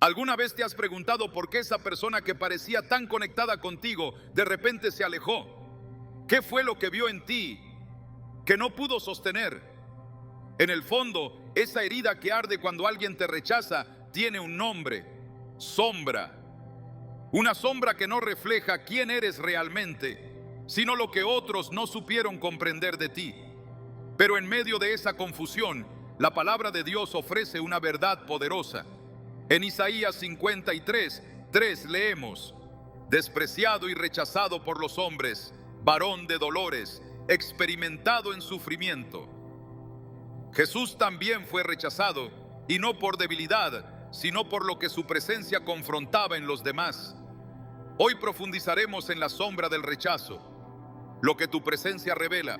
¿Alguna vez te has preguntado por qué esa persona que parecía tan conectada contigo de repente se alejó? ¿Qué fue lo que vio en ti que no pudo sostener? En el fondo, esa herida que arde cuando alguien te rechaza tiene un nombre: sombra. Una sombra que no refleja quién eres realmente, sino lo que otros no supieron comprender de ti. Pero en medio de esa confusión, la palabra de Dios ofrece una verdad poderosa. En Isaías 53:3 leemos: despreciado y rechazado por los hombres, varón de dolores, experimentado en sufrimiento. Jesús también fue rechazado, y no por debilidad, sino por lo que su presencia confrontaba en los demás. Hoy profundizaremos en la sombra del rechazo, lo que tu presencia revela,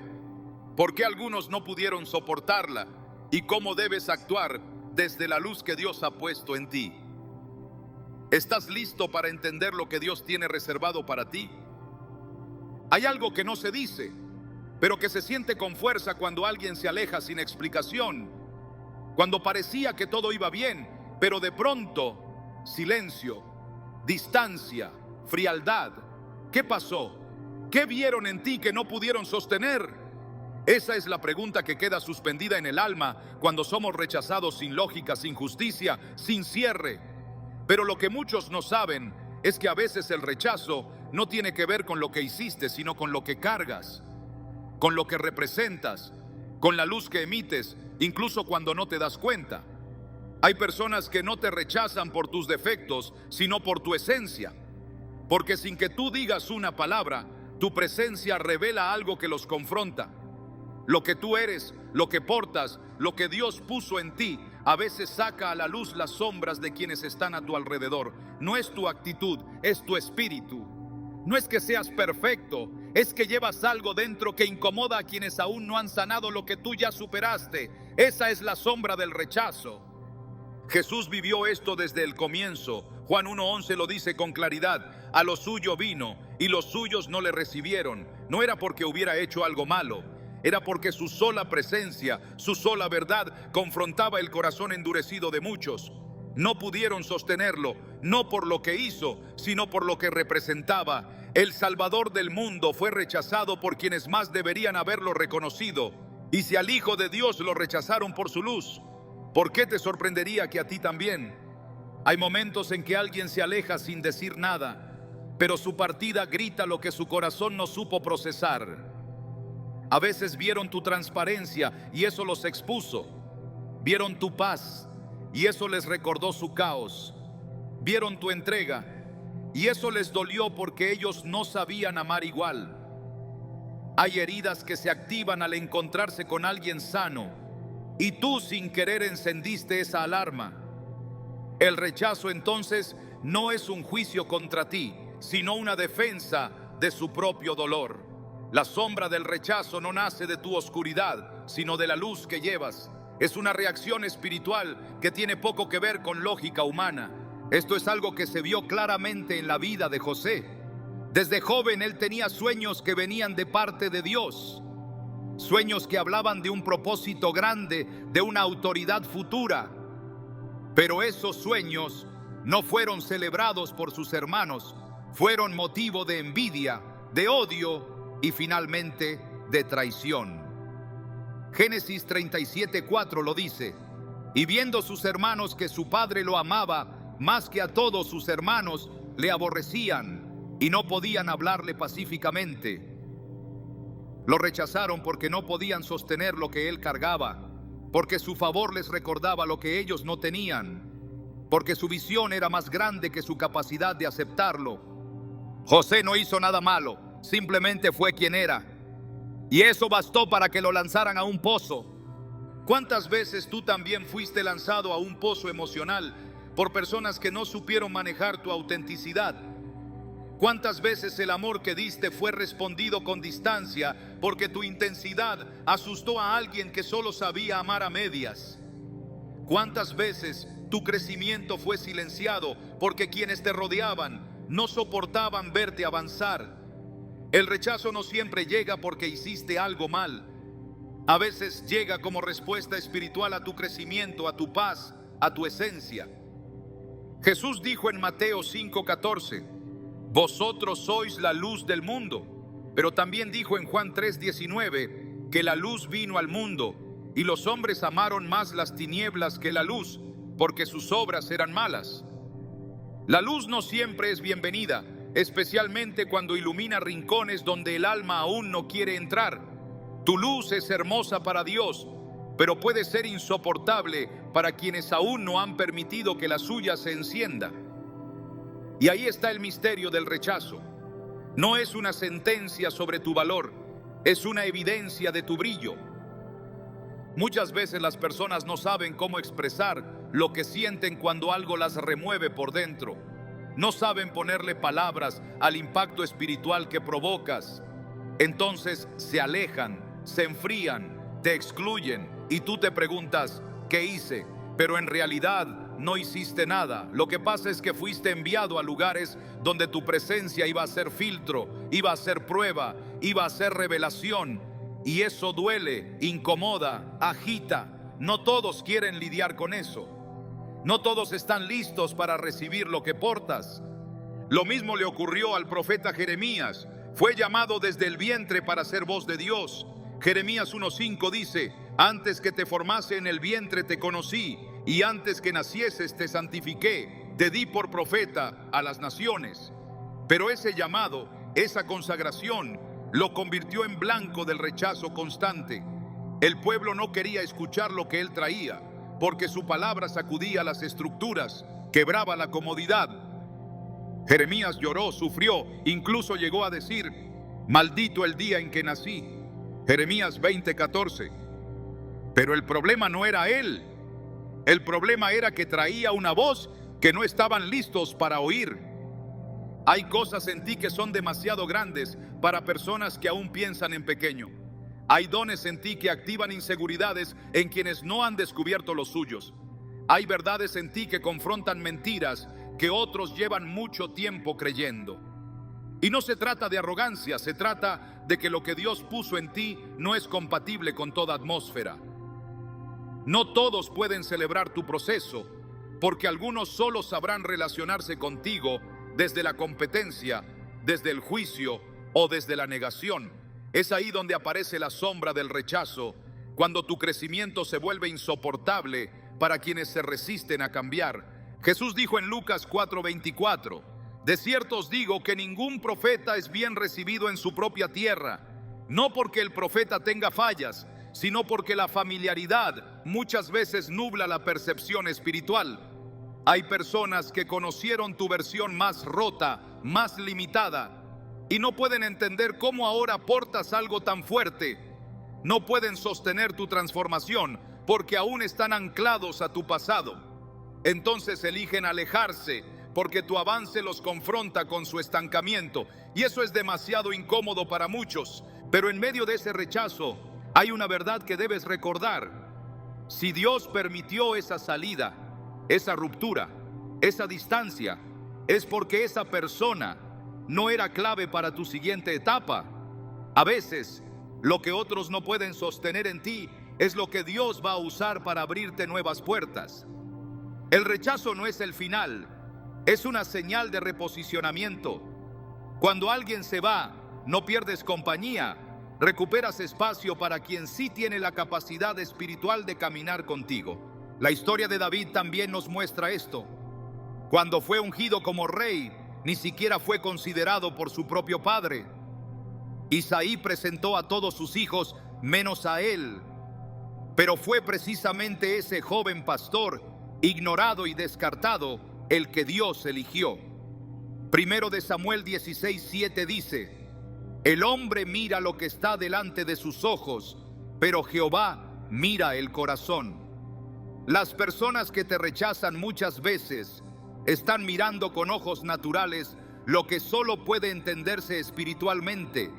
por qué algunos no pudieron soportarla y cómo debes actuar desde la luz que Dios ha puesto en ti. ¿Estás listo para entender lo que Dios tiene reservado para ti? Hay algo que no se dice, pero que se siente con fuerza cuando alguien se aleja sin explicación, cuando parecía que todo iba bien, pero de pronto, silencio, distancia, frialdad. ¿Qué pasó? ¿Qué vieron en ti que no pudieron sostener? Esa es la pregunta que queda suspendida en el alma cuando somos rechazados sin lógica, sin justicia, sin cierre. Pero lo que muchos no saben es que a veces el rechazo no tiene que ver con lo que hiciste, sino con lo que cargas, con lo que representas, con la luz que emites, incluso cuando no te das cuenta. Hay personas que no te rechazan por tus defectos, sino por tu esencia. Porque sin que tú digas una palabra, tu presencia revela algo que los confronta. Lo que tú eres, lo que portas, lo que Dios puso en ti, a veces saca a la luz las sombras de quienes están a tu alrededor. No es tu actitud, es tu espíritu. No es que seas perfecto, es que llevas algo dentro que incomoda a quienes aún no han sanado lo que tú ya superaste. Esa es la sombra del rechazo. Jesús vivió esto desde el comienzo. Juan 1:11 lo dice con claridad: a lo suyo vino y los suyos no le recibieron. No era porque hubiera hecho algo malo, era porque su sola presencia, su sola verdad confrontaba el corazón endurecido de muchos. No pudieron sostenerlo, no por lo que hizo, sino por lo que representaba. El Salvador del mundo fue rechazado por quienes más deberían haberlo reconocido. Y si al Hijo de Dios lo rechazaron por su luz, ¿por qué te sorprendería que a ti también? Hay momentos en que alguien se aleja sin decir nada, pero su partida grita lo que su corazón no supo procesar. A veces vieron tu transparencia y eso los expuso. Vieron tu paz y eso les recordó su caos. Vieron tu entrega y eso les dolió porque ellos no sabían amar igual. Hay heridas que se activan al encontrarse con alguien sano y tú sin querer encendiste esa alarma. El rechazo entonces no es un juicio contra ti, sino una defensa de su propio dolor. La sombra del rechazo no nace de tu oscuridad, sino de la luz que llevas. Es una reacción espiritual que tiene poco que ver con lógica humana. Esto es algo que se vio claramente en la vida de José. Desde joven él tenía sueños que venían de parte de Dios. Sueños que hablaban de un propósito grande, de una autoridad futura. Pero esos sueños no fueron celebrados por sus hermanos. Fueron motivo de envidia, de odio y finalmente de traición. Génesis 37:4 lo dice: y viendo sus hermanos que su padre lo amaba más que a todos sus hermanos, le aborrecían y no podían hablarle pacíficamente. Lo rechazaron porque no podían sostener lo que él cargaba, porque su favor les recordaba lo que ellos no tenían, porque su visión era más grande que su capacidad de aceptarlo. José no hizo nada malo, simplemente fue quien era. Y eso bastó para que lo lanzaran a un pozo. ¿Cuántas veces tú también fuiste lanzado a un pozo emocional por personas que no supieron manejar tu autenticidad? ¿Cuántas veces el amor que diste fue respondido con distancia porque tu intensidad asustó a alguien que solo sabía amar a medias? ¿Cuántas veces tu crecimiento fue silenciado porque quienes te rodeaban no soportaban verte avanzar? El rechazo no siempre llega porque hiciste algo mal. A veces llega como respuesta espiritual a tu crecimiento, a tu paz, a tu esencia. Jesús dijo en Mateo 5:14, vosotros sois la luz del mundo. Pero también dijo en Juan 3:19 que la luz vino al mundo y los hombres amaron más las tinieblas que la luz, porque sus obras eran malas. La luz no siempre es bienvenida, especialmente cuando ilumina rincones donde el alma aún no quiere entrar. Tu luz es hermosa para Dios, pero puede ser insoportable para quienes aún no han permitido que la suya se encienda. Y ahí está el misterio del rechazo. No es una sentencia sobre tu valor, es una evidencia de tu brillo. Muchas veces las personas no saben cómo expresar lo que sienten cuando algo las remueve por dentro. No saben ponerle palabras al impacto espiritual que provocas. Entonces se alejan, se enfrían, te excluyen y tú te preguntas, ¿qué hice? Pero en realidad no hiciste nada. Lo que pasa es que fuiste enviado a lugares donde tu presencia iba a ser filtro, iba a ser prueba, iba a ser revelación. Y eso duele, incomoda, agita. No todos quieren lidiar con eso. No todos están listos para recibir lo que portas. Lo mismo le ocurrió al profeta Jeremías. Fue llamado desde el vientre para ser voz de Dios. Jeremías 1:5 dice, antes que te formase en el vientre te conocí, y antes que nacieses te santifiqué, te di por profeta a las naciones. Pero ese llamado, esa consagración, lo convirtió en blanco del rechazo constante. El pueblo no quería escuchar lo que él traía, porque su palabra sacudía las estructuras, quebraba la comodidad. Jeremías lloró, sufrió, incluso llegó a decir, maldito el día en que nací. Jeremías 20:14. Pero el problema no era él. El problema era que traía una voz que no estaban listos para oír. Hay cosas en ti que son demasiado grandes para personas que aún piensan en pequeño. Hay dones en ti que activan inseguridades en quienes no han descubierto los suyos. Hay verdades en ti que confrontan mentiras que otros llevan mucho tiempo creyendo. Y no se trata de arrogancia, se trata de que lo que Dios puso en ti no es compatible con toda atmósfera. No todos pueden celebrar tu proceso, porque algunos solo sabrán relacionarse contigo desde la competencia, desde el juicio o desde la negación. Es ahí donde aparece la sombra del rechazo, cuando tu crecimiento se vuelve insoportable para quienes se resisten a cambiar. Jesús dijo en Lucas 4:24, de cierto os digo que ningún profeta es bien recibido en su propia tierra, no porque el profeta tenga fallas, sino porque la familiaridad muchas veces nubla la percepción espiritual. Hay personas que conocieron tu versión más rota, más limitada, y no pueden entender cómo ahora portas algo tan fuerte. No pueden sostener tu transformación porque aún están anclados a tu pasado. Entonces eligen alejarse porque tu avance los confronta con su estancamiento, y eso es demasiado incómodo para muchos. Pero en medio de ese rechazo hay una verdad que debes recordar. Si Dios permitió esa salida, esa ruptura, esa distancia, es porque esa persona no era clave para tu siguiente etapa. A veces, lo que otros no pueden sostener en ti es lo que Dios va a usar para abrirte nuevas puertas. El rechazo no es el final, es una señal de reposicionamiento. Cuando alguien se va, no pierdes compañía, recuperas espacio para quien sí tiene la capacidad espiritual de caminar contigo. La historia de David también nos muestra esto. Cuando fue ungido como rey, ni siquiera fue considerado por su propio padre. Isaí presentó a todos sus hijos menos a él. Pero fue precisamente ese joven pastor, ignorado y descartado, el que Dios eligió. Primero de Samuel 16:7 dice, el hombre mira lo que está delante de sus ojos, pero Jehová mira el corazón. Las personas que te rechazan muchas veces están mirando con ojos naturales lo que solo puede entenderse espiritualmente.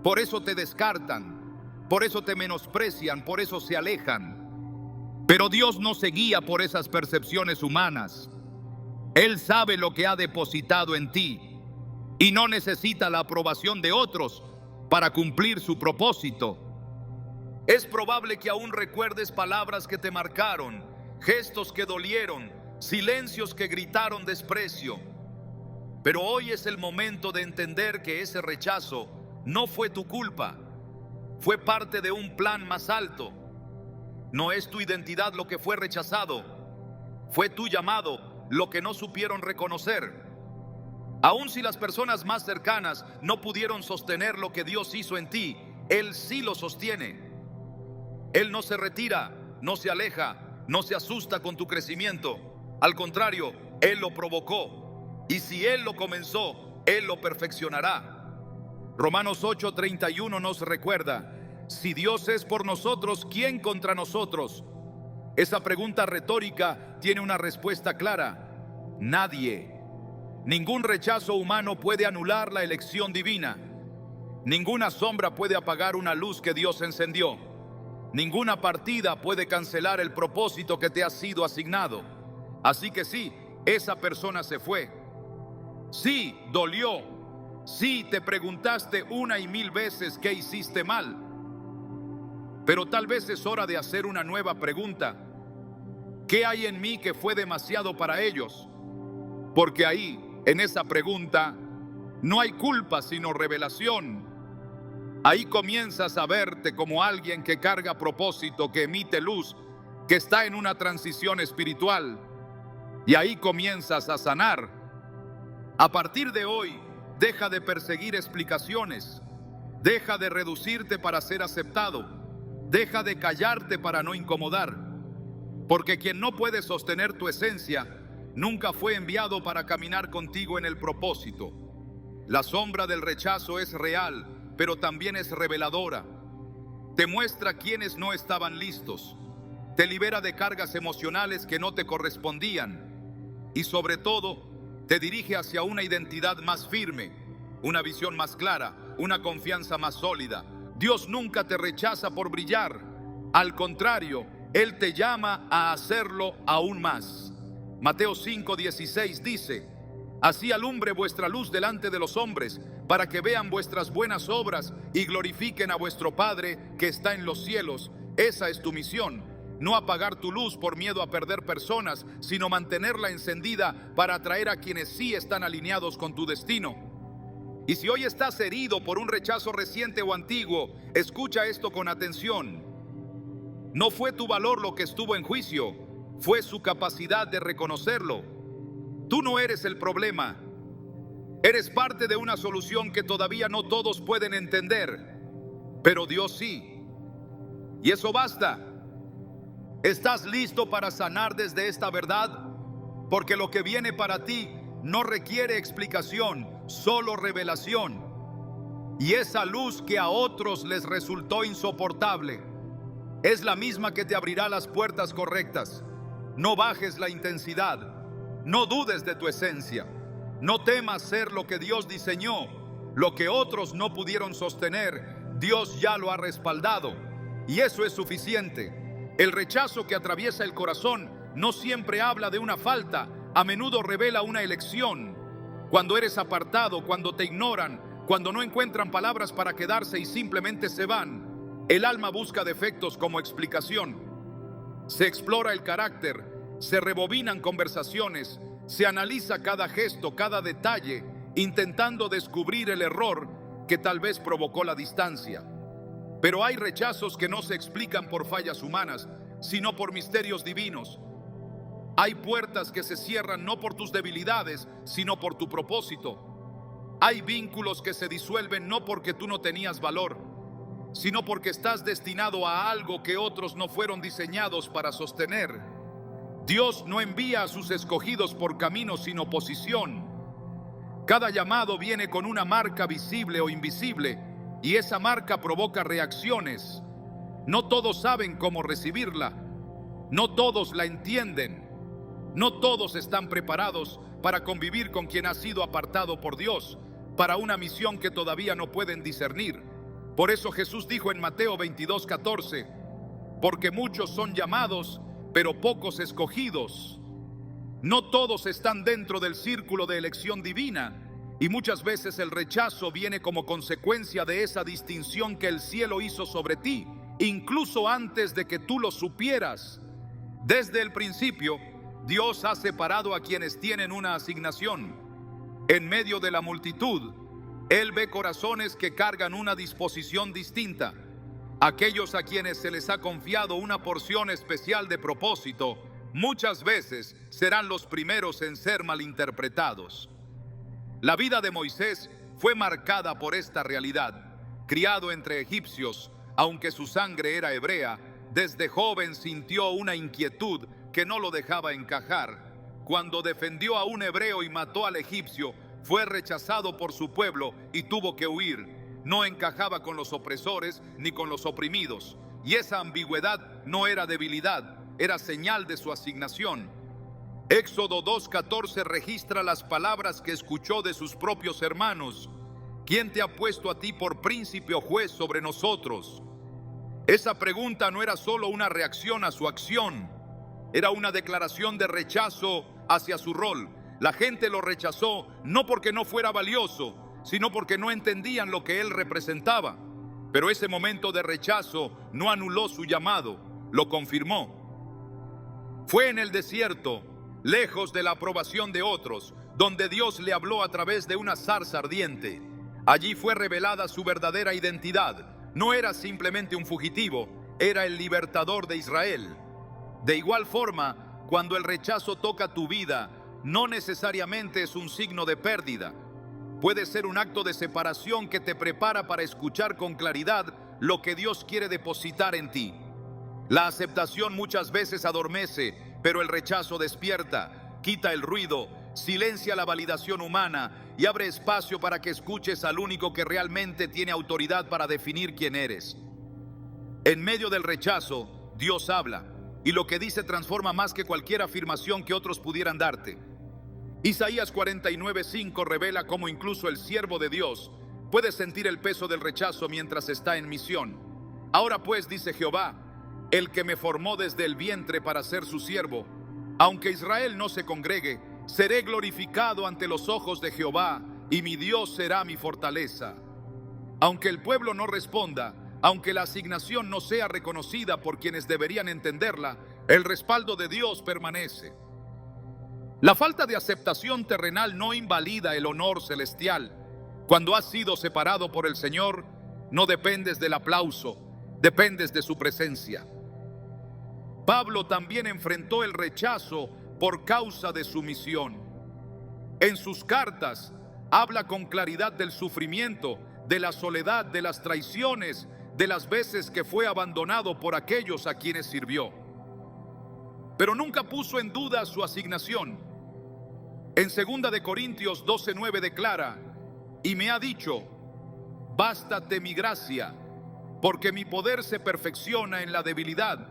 Por eso te descartan, por eso te menosprecian, por eso se alejan. Pero Dios no se guía por esas percepciones humanas. Él sabe lo que ha depositado en ti y no necesita la aprobación de otros para cumplir su propósito. Es probable que aún recuerdes palabras que te marcaron, gestos que dolieron, silencios que gritaron desprecio. Pero hoy es el momento de entender que ese rechazo no fue tu culpa, fue parte de un plan más alto. No es tu identidad lo que fue rechazado, fue tu llamado lo que no supieron reconocer. Aun si las personas más cercanas no pudieron sostener lo que Dios hizo en ti, Él sí lo sostiene. Él no se retira, no se aleja, no se asusta con tu crecimiento. Al contrario, Él lo provocó. Y si Él lo comenzó, Él lo perfeccionará. Romanos 8:31 nos recuerda: si Dios es por nosotros, ¿quién contra nosotros? Esa pregunta retórica tiene una respuesta clara: nadie. Ningún rechazo humano puede anular la elección divina. Ninguna sombra puede apagar una luz que Dios encendió. Ninguna partida puede cancelar el propósito que te ha sido asignado. Así que sí, esa persona se fue. Sí, dolió. Sí, te preguntaste una y mil veces qué hiciste mal. Pero tal vez es hora de hacer una nueva pregunta: ¿qué hay en mí que fue demasiado para ellos? Porque ahí, en esa pregunta, no hay culpa sino revelación. Ahí comienzas a verte como alguien que carga propósito, que emite luz, que está en una transición espiritual. Y ahí comienzas a sanar. A partir de hoy, deja de perseguir explicaciones. Deja de reducirte para ser aceptado. Deja de callarte para no incomodar. Porque quien no puede sostener tu esencia nunca fue enviado para caminar contigo en el propósito. La sombra del rechazo es real, pero también es reveladora. Te muestra quienes no estaban listos. Te libera de cargas emocionales que no te correspondían. Y sobre todo, te dirige hacia una identidad más firme, una visión más clara, una confianza más sólida. Dios nunca te rechaza por brillar. Al contrario, Él te llama a hacerlo aún más. Mateo 5:16 dice: así alumbre vuestra luz delante de los hombres, para que vean vuestras buenas obras y glorifiquen a vuestro Padre que está en los cielos. Esa es tu misión: no apagar tu luz por miedo a perder personas, sino mantenerla encendida para atraer a quienes sí están alineados con tu destino. Y si hoy estás herido por un rechazo reciente o antiguo, escucha esto con atención. No fue tu valor lo que estuvo en juicio, fue su capacidad de reconocerlo. Tú no eres el problema. Eres parte de una solución que todavía no todos pueden entender, pero Dios sí. Y eso basta. ¿Estás listo para sanar desde esta verdad? Porque lo que viene para ti no requiere explicación, solo revelación. Y esa luz que a otros les resultó insoportable es la misma que te abrirá las puertas correctas. No bajes la intensidad, no dudes de tu esencia, no temas ser lo que Dios diseñó. Lo que otros no pudieron sostener, Dios ya lo ha respaldado, y eso es suficiente. El rechazo que atraviesa el corazón no siempre habla de una falta, a menudo revela una elección. Cuando eres apartado, cuando te ignoran, cuando no encuentran palabras para quedarse y simplemente se van, el alma busca defectos como explicación. Se explora el carácter, se rebobinan conversaciones, se analiza cada gesto, cada detalle, intentando descubrir el error que tal vez provocó la distancia. Pero hay rechazos que no se explican por fallas humanas, sino por misterios divinos. Hay puertas que se cierran no por tus debilidades, sino por tu propósito. Hay vínculos que se disuelven no porque tú no tenías valor, sino porque estás destinado a algo que otros no fueron diseñados para sostener. Dios no envía a sus escogidos por caminos sin oposición. Cada llamado viene con una marca visible o invisible, y esa marca provoca reacciones. No todos saben cómo recibirla, no todos la entienden, no todos están preparados para convivir con quien ha sido apartado por Dios, para una misión que todavía no pueden discernir. Por eso Jesús dijo en Mateo 22:14, porque muchos son llamados, pero pocos escogidos. No todos están dentro del círculo de elección divina, y muchas veces el rechazo viene como consecuencia de esa distinción que el cielo hizo sobre ti, incluso antes de que tú lo supieras. Desde el principio, Dios ha separado a quienes tienen una asignación. En medio de la multitud, Él ve corazones que cargan una disposición distinta. Aquellos a quienes se les ha confiado una porción especial de propósito, muchas veces serán los primeros en ser malinterpretados. La vida de Moisés fue marcada por esta realidad. Criado entre egipcios, aunque su sangre era hebrea, desde joven sintió una inquietud que no lo dejaba encajar. Cuando defendió a un hebreo y mató al egipcio, fue rechazado por su pueblo y tuvo que huir. No encajaba con los opresores ni con los oprimidos. Y esa ambigüedad no era debilidad, era señal de su asignación. Éxodo 2:14 registra las palabras que escuchó de sus propios hermanos. ¿Quién te ha puesto a ti por príncipe o juez sobre nosotros? Esa pregunta no era solo una reacción a su acción, era una declaración de rechazo hacia su rol. La gente lo rechazó no porque no fuera valioso, sino porque no entendían lo que él representaba. Pero ese momento de rechazo no anuló su llamado, lo confirmó. Fue en el desierto, lejos de la aprobación de otros, donde Dios le habló a través de una zarza ardiente. Allí fue revelada su verdadera identidad. No era simplemente un fugitivo, era el libertador de Israel. De igual forma, cuando el rechazo toca tu vida, no necesariamente es un signo de pérdida. Puede ser un acto de separación que te prepara para escuchar con claridad lo que Dios quiere depositar en ti. La aceptación muchas veces adormece, pero el rechazo despierta, quita el ruido, silencia la validación humana y abre espacio para que escuches al único que realmente tiene autoridad para definir quién eres. En medio del rechazo, Dios habla, y lo que dice transforma más que cualquier afirmación que otros pudieran darte. Isaías 49:5 revela cómo incluso el siervo de Dios puede sentir el peso del rechazo mientras está en misión. Ahora pues, dice Jehová, el que me formó desde el vientre para ser su siervo, aunque Israel no se congregue, seré glorificado ante los ojos de Jehová, y mi Dios será mi fortaleza. Aunque el pueblo no responda, aunque la asignación no sea reconocida por quienes deberían entenderla, el respaldo de Dios permanece. La falta de aceptación terrenal no invalida el honor celestial. Cuando has sido separado por el Señor, no dependes del aplauso, dependes de su presencia. Pablo también enfrentó el rechazo por causa de su misión. En sus cartas habla con claridad del sufrimiento, de la soledad, de las traiciones, de las veces que fue abandonado por aquellos a quienes sirvió. Pero nunca puso en duda su asignación. En 2 de Corintios 12:9 declara: y me ha dicho, bástate mi gracia, porque mi poder se perfecciona en la debilidad.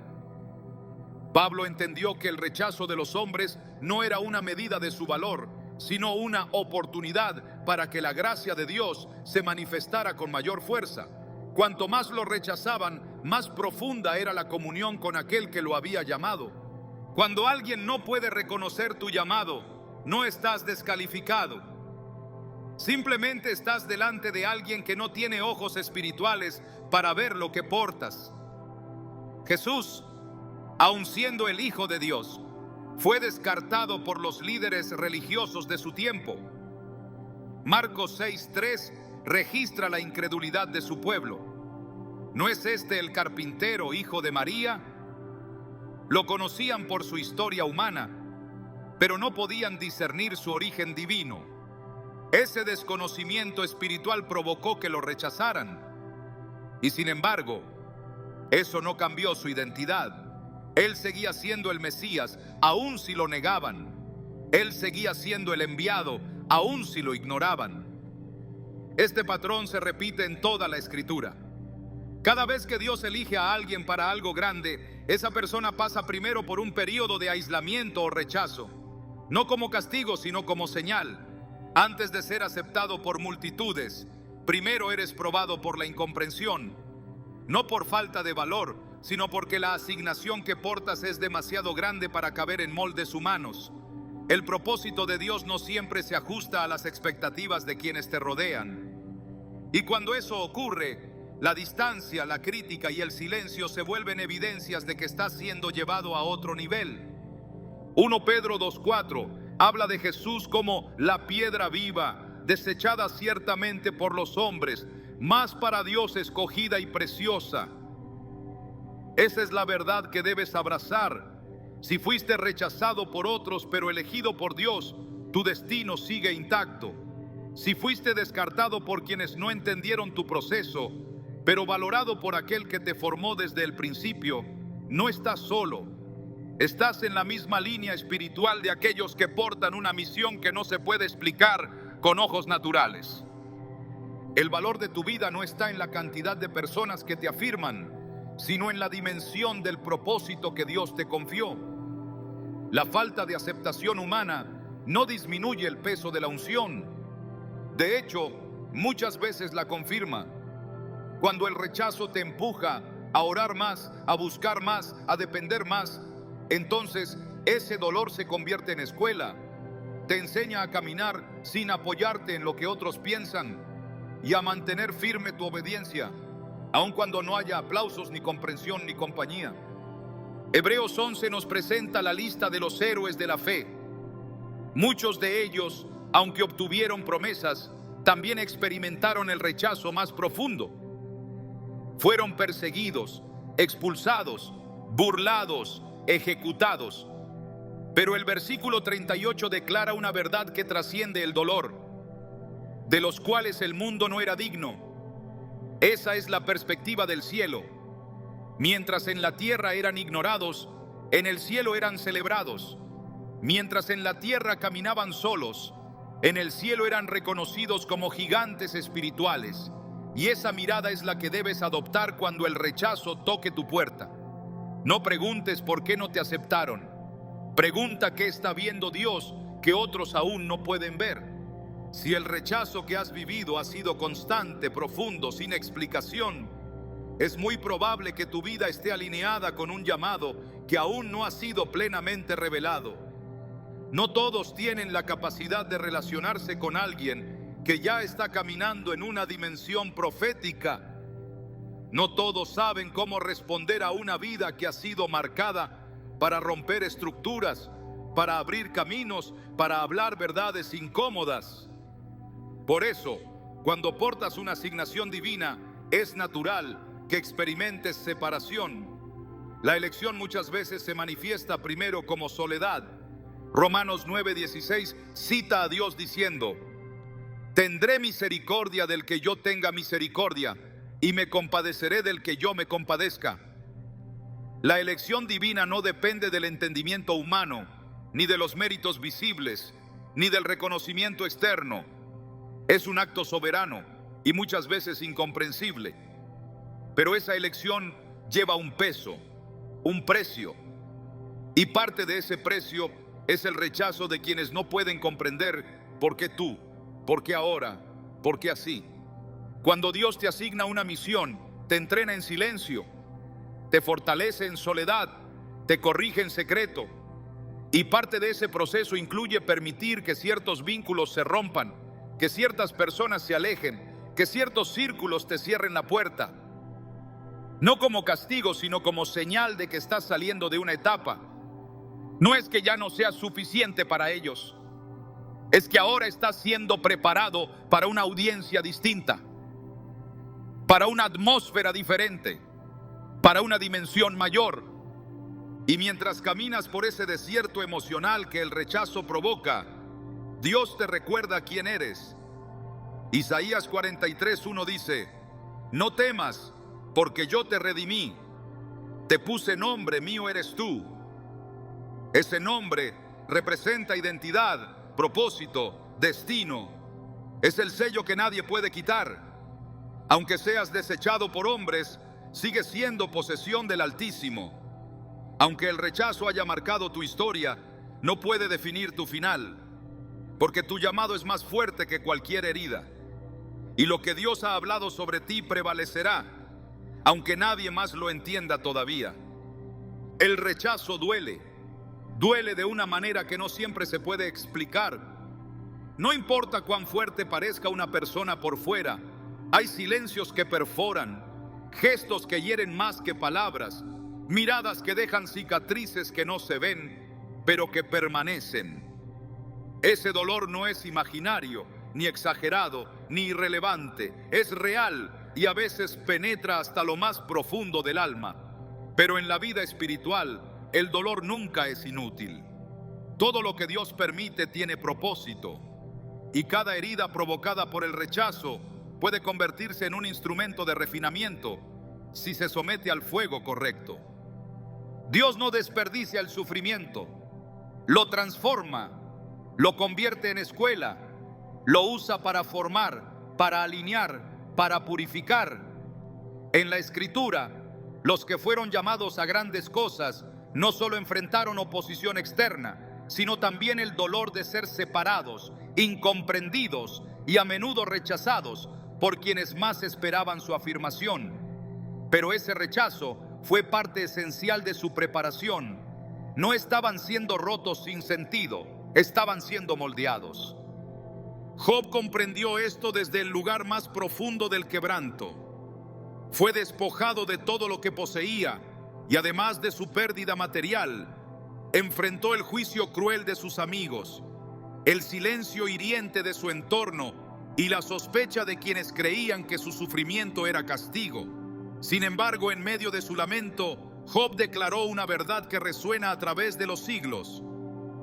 Pablo entendió que el rechazo de los hombres no era una medida de su valor, sino una oportunidad para que la gracia de Dios se manifestara con mayor fuerza. Cuanto más lo rechazaban, más profunda era la comunión con aquel que lo había llamado. Cuando alguien no puede reconocer tu llamado, no estás descalificado. Simplemente estás delante de alguien que no tiene ojos espirituales para ver lo que portas. Jesús, aun siendo el Hijo de Dios, fue descartado por los líderes religiosos de su tiempo. Marcos 6:3 registra la incredulidad de su pueblo. ¿No es este el carpintero, hijo de María? Lo conocían por su historia humana, pero no podían discernir su origen divino. Ese desconocimiento espiritual provocó que lo rechazaran. Y sin embargo, eso no cambió su identidad. Él seguía siendo el Mesías, aun si lo negaban. Él seguía siendo el enviado, aun si lo ignoraban. Este patrón se repite en toda la Escritura. Cada vez que Dios elige a alguien para algo grande, esa persona pasa primero por un periodo de aislamiento o rechazo, no como castigo, sino como señal. Antes de ser aceptado por multitudes, primero eres probado por la incomprensión, no por falta de valor, sino porque la asignación que portas es demasiado grande para caber en moldes humanos. El propósito de Dios no siempre se ajusta a las expectativas de quienes te rodean. Y cuando eso ocurre, la distancia, la crítica y el silencio se vuelven evidencias de que estás siendo llevado a otro nivel. 1 Pedro 2:4 habla de Jesús como la piedra viva, desechada ciertamente por los hombres, mas para Dios escogida y preciosa. Esa es la verdad que debes abrazar. Si fuiste rechazado por otros, pero elegido por Dios, tu destino sigue intacto. Si fuiste descartado por quienes no entendieron tu proceso, pero valorado por aquel que te formó desde el principio, no estás solo. Estás en la misma línea espiritual de aquellos que portan una misión que no se puede explicar con ojos naturales. El valor de tu vida no está en la cantidad de personas que te afirman, sino en la dimensión del propósito que Dios te confió. La falta de aceptación humana no disminuye el peso de la unción. De hecho, muchas veces la confirma. Cuando el rechazo te empuja a orar más, a buscar más, a depender más, entonces ese dolor se convierte en escuela. Te enseña a caminar sin apoyarte en lo que otros piensan y a mantener firme tu obediencia, aun cuando no haya aplausos, ni comprensión, ni compañía. Hebreos 11 nos presenta la lista de los héroes de la fe. Muchos de ellos, aunque obtuvieron promesas, también experimentaron el rechazo más profundo. Fueron perseguidos, expulsados, burlados, ejecutados. Pero el versículo 38 declara una verdad que trasciende el dolor, de los cuales el mundo no era digno. Esa es la perspectiva del cielo. Mientras en la tierra eran ignorados, en el cielo eran celebrados. Mientras en la tierra caminaban solos, en el cielo eran reconocidos como gigantes espirituales. Y esa mirada es la que debes adoptar cuando el rechazo toque tu puerta. No preguntes por qué no te aceptaron. Pregunta qué está viendo Dios que otros aún no pueden ver. Si el rechazo que has vivido ha sido constante, profundo, sin explicación, es muy probable que tu vida esté alineada con un llamado que aún no ha sido plenamente revelado. No todos tienen la capacidad de relacionarse con alguien que ya está caminando en una dimensión profética. No todos saben cómo responder a una vida que ha sido marcada para romper estructuras, para abrir caminos, para hablar verdades incómodas. Por eso, cuando portas una asignación divina, es natural que experimentes separación. La elección muchas veces se manifiesta primero como soledad. Romanos 9:16 cita a Dios diciendo: tendré misericordia del que yo tenga misericordia, y me compadeceré del que yo me compadezca. La elección divina no depende del entendimiento humano, ni de los méritos visibles, ni del reconocimiento externo. Es un acto soberano y muchas veces incomprensible. Pero esa elección lleva un peso, un precio. Y parte de ese precio es el rechazo de quienes no pueden comprender por qué tú, por qué ahora, por qué así. Cuando Dios te asigna una misión, te entrena en silencio, te fortalece en soledad, te corrige en secreto. Y parte de ese proceso incluye permitir que ciertos vínculos se rompan, que ciertas personas se alejen, que ciertos círculos te cierren la puerta. No como castigo, sino como señal de que estás saliendo de una etapa. No es que ya no seas suficiente para ellos, es que ahora estás siendo preparado para una audiencia distinta, para una atmósfera diferente, para una dimensión mayor. Y mientras caminas por ese desierto emocional que el rechazo provoca, Dios te recuerda quién eres. Isaías 43:1 dice: no temas, porque yo te redimí, te puse nombre, mío eres tú. Ese nombre representa identidad, propósito, destino. Es el sello que nadie puede quitar. Aunque seas desechado por hombres, sigues siendo posesión del Altísimo. Aunque el rechazo haya marcado tu historia, no puede definir tu final, porque tu llamado es más fuerte que cualquier herida. Y lo que Dios ha hablado sobre ti prevalecerá, aunque nadie más lo entienda todavía. El rechazo duele de una manera que no siempre se puede explicar. No importa cuán fuerte parezca una persona por fuera, hay silencios que perforan, gestos que hieren más que palabras, miradas que dejan cicatrices que no se ven. pero que permanecen. Ese dolor no es imaginario, ni exagerado, ni irrelevante. Es real y a veces penetra hasta lo más profundo del alma. Pero en la vida espiritual, el dolor nunca es inútil. Todo lo que Dios permite tiene propósito. Y cada herida provocada por el rechazo puede convertirse en un instrumento de refinamiento si se somete al fuego correcto. Dios no desperdicia el sufrimiento, lo transforma, lo convierte en escuela, lo usa para formar, para alinear, para purificar. En la Escritura, los que fueron llamados a grandes cosas no solo enfrentaron oposición externa, sino también el dolor de ser separados, incomprendidos y a menudo rechazados por quienes más esperaban su afirmación. Pero ese rechazo fue parte esencial de su preparación. No estaban siendo rotos sin sentido, estaban siendo moldeados. Job comprendió esto desde el lugar más profundo del quebranto. Fue despojado de todo lo que poseía y además de su pérdida material, enfrentó el juicio cruel de sus amigos, el silencio hiriente de su entorno y la sospecha de quienes creían que su sufrimiento era castigo. Sin embargo, en medio de su lamento, Job declaró una verdad que resuena a través de los siglos.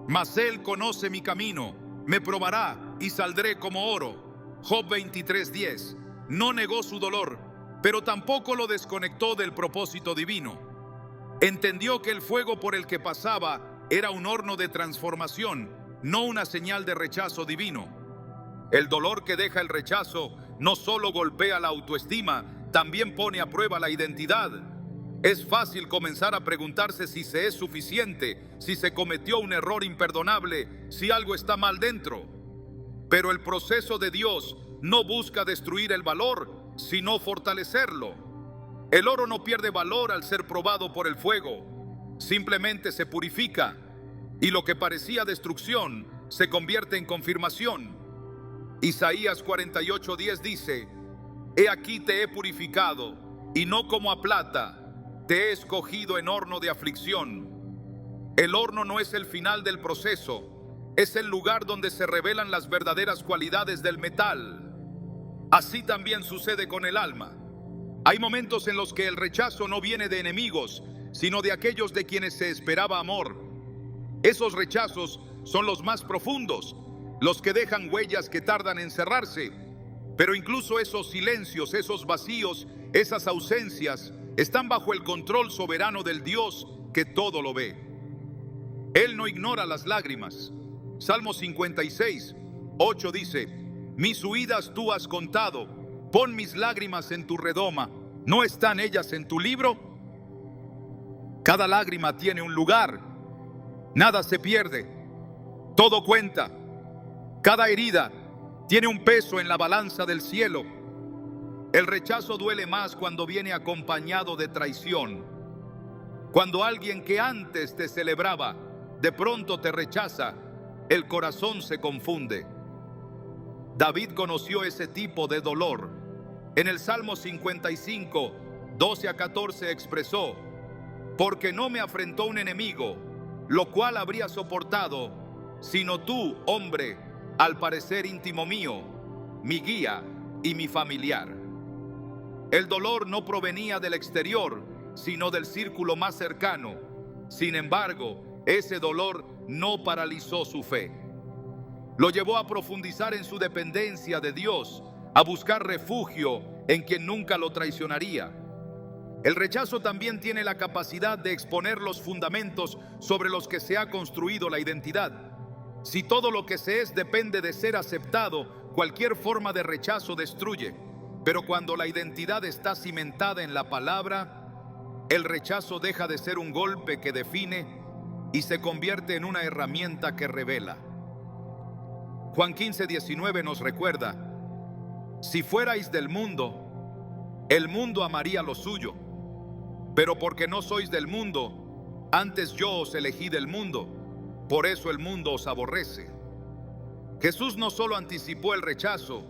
Mas él conoce mi camino, me probará y saldré como oro. Job 23:10. No negó su dolor, pero tampoco lo desconectó del propósito divino. Entendió que el fuego por el que pasaba era un horno de transformación, no una señal de rechazo divino. El dolor que deja el rechazo no solo golpea la autoestima, también pone a prueba la identidad. Es fácil comenzar a preguntarse si se es suficiente, si se cometió un error imperdonable, si algo está mal dentro. Pero el proceso de Dios no busca destruir el valor, sino fortalecerlo. El oro no pierde valor al ser probado por el fuego, simplemente se purifica, y lo que parecía destrucción se convierte en confirmación. Isaías 48:10 dice: He aquí te he purificado, y no como a plata, te he escogido en horno de aflicción. El horno no es el final del proceso, es el lugar donde se revelan las verdaderas cualidades del metal. Así también sucede con el alma. Hay momentos en los que el rechazo no viene de enemigos, sino de aquellos de quienes se esperaba amor. Esos rechazos son los más profundos, los que dejan huellas que tardan en cerrarse. Pero incluso esos silencios, esos vacíos, esas ausencias, están bajo el control soberano del Dios que todo lo ve. Él no ignora las lágrimas. Salmo 56:8 dice: Mis huidas tú has contado, pon mis lágrimas en tu redoma. ¿No están ellas en tu libro? Cada lágrima tiene un lugar. Nada se pierde. Todo cuenta. Cada herida tiene un peso en la balanza del cielo. El rechazo duele más cuando viene acompañado de traición. Cuando alguien que antes te celebraba, de pronto te rechaza, el corazón se confunde. David conoció ese tipo de dolor. En el Salmo 55:12-14 expresó: Porque no me afrentó un enemigo, lo cual habría soportado, sino tú, hombre, al parecer íntimo mío, mi guía y mi familiar. El dolor no provenía del exterior, sino del círculo más cercano. Sin embargo, ese dolor no paralizó su fe. Lo llevó a profundizar en su dependencia de Dios, a buscar refugio en quien nunca lo traicionaría. El rechazo también tiene la capacidad de exponer los fundamentos sobre los que se ha construido la identidad. Si todo lo que se es depende de ser aceptado, cualquier forma de rechazo destruye. Pero cuando la identidad está cimentada en la palabra, el rechazo deja de ser un golpe que define y se convierte en una herramienta que revela. Juan 15:19 nos recuerda: Si fuerais del mundo, el mundo amaría lo suyo. Pero porque no sois del mundo, antes yo os elegí del mundo, por eso el mundo os aborrece. Jesús no solo anticipó el rechazo,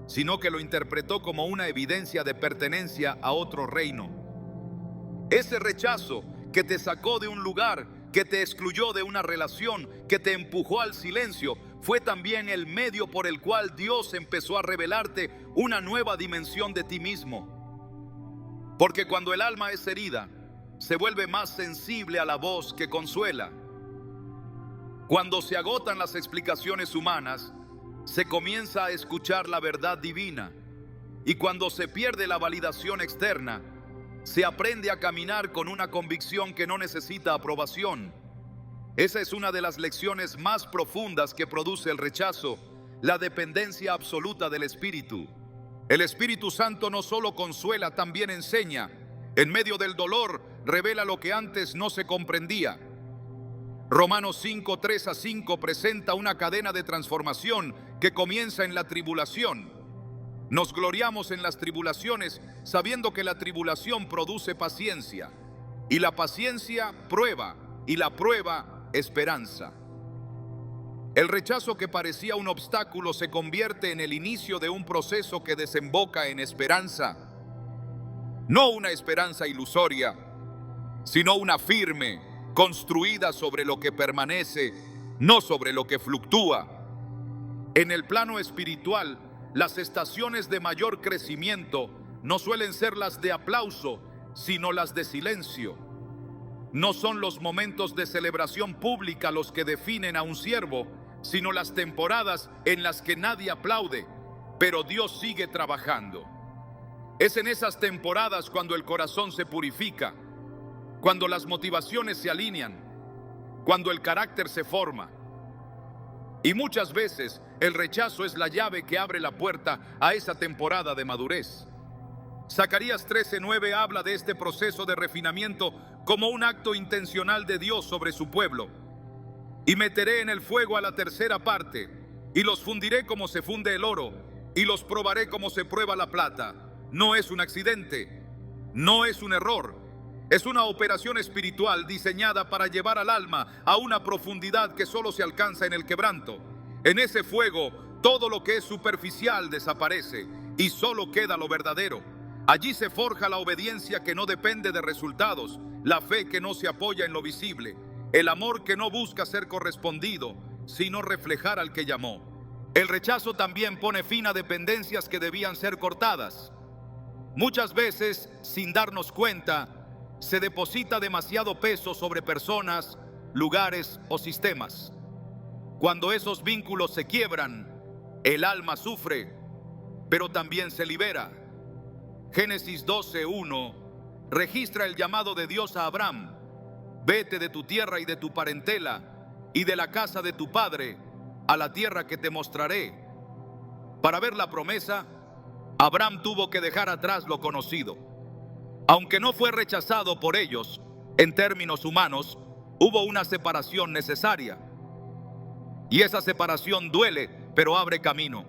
sino que lo interpretó como una evidencia de pertenencia a otro reino. Ese rechazo que te sacó de un lugar que te excluyó de una relación, que te empujó al silencio, fue también el medio por el cual Dios empezó a revelarte una nueva dimensión de ti mismo. Porque cuando el alma es herida, se vuelve más sensible a la voz que consuela. Cuando se agotan las explicaciones humanas, se comienza a escuchar la verdad divina. Y cuando se pierde la validación externa, se aprende a caminar con una convicción que no necesita aprobación. Esa es una de las lecciones más profundas que produce el rechazo, la dependencia absoluta del Espíritu. El Espíritu Santo no solo consuela, también enseña. En medio del dolor, revela lo que antes no se comprendía. Romanos 5, 3-5 presenta una cadena de transformación que comienza en la tribulación. Nos gloriamos en las tribulaciones, sabiendo que la tribulación produce paciencia, y la paciencia prueba, y la prueba esperanza. El rechazo que parecía un obstáculo se convierte en el inicio de un proceso que desemboca en esperanza. No una esperanza ilusoria, sino una firme, construida sobre lo que permanece, no sobre lo que fluctúa. En el plano espiritual, las estaciones de mayor crecimiento no suelen ser las de aplauso, sino las de silencio. No son los momentos de celebración pública los que definen a un siervo, sino las temporadas en las que nadie aplaude, pero Dios sigue trabajando. Es en esas temporadas cuando el corazón se purifica, cuando las motivaciones se alinean, cuando el carácter se forma. Y muchas veces el rechazo es la llave que abre la puerta a esa temporada de madurez. Zacarías 13:9 habla de este proceso de refinamiento como un acto intencional de Dios sobre su pueblo. Y meteré en el fuego a la tercera parte, y los fundiré como se funde el oro, y los probaré como se prueba la plata. No es un accidente, no es un error. Es una operación espiritual diseñada para llevar al alma a una profundidad que solo se alcanza en el quebranto. En ese fuego, todo lo que es superficial desaparece y solo queda lo verdadero. Allí se forja la obediencia que no depende de resultados, la fe que no se apoya en lo visible, el amor que no busca ser correspondido, sino reflejar al que llamó. El rechazo también pone fin a dependencias que debían ser cortadas. Muchas veces, sin darnos cuenta, se deposita demasiado peso sobre personas, lugares o sistemas. Cuando esos vínculos se quiebran, el alma sufre, pero también se libera. Génesis 12:1 registra el llamado de Dios a Abraham: vete de tu tierra y de tu parentela y de la casa de tu padre a la tierra que te mostraré. Para ver la promesa, Abraham tuvo que dejar atrás lo conocido. Aunque no fue rechazado por ellos, en términos humanos, hubo una separación necesaria. Y esa separación duele, pero abre camino.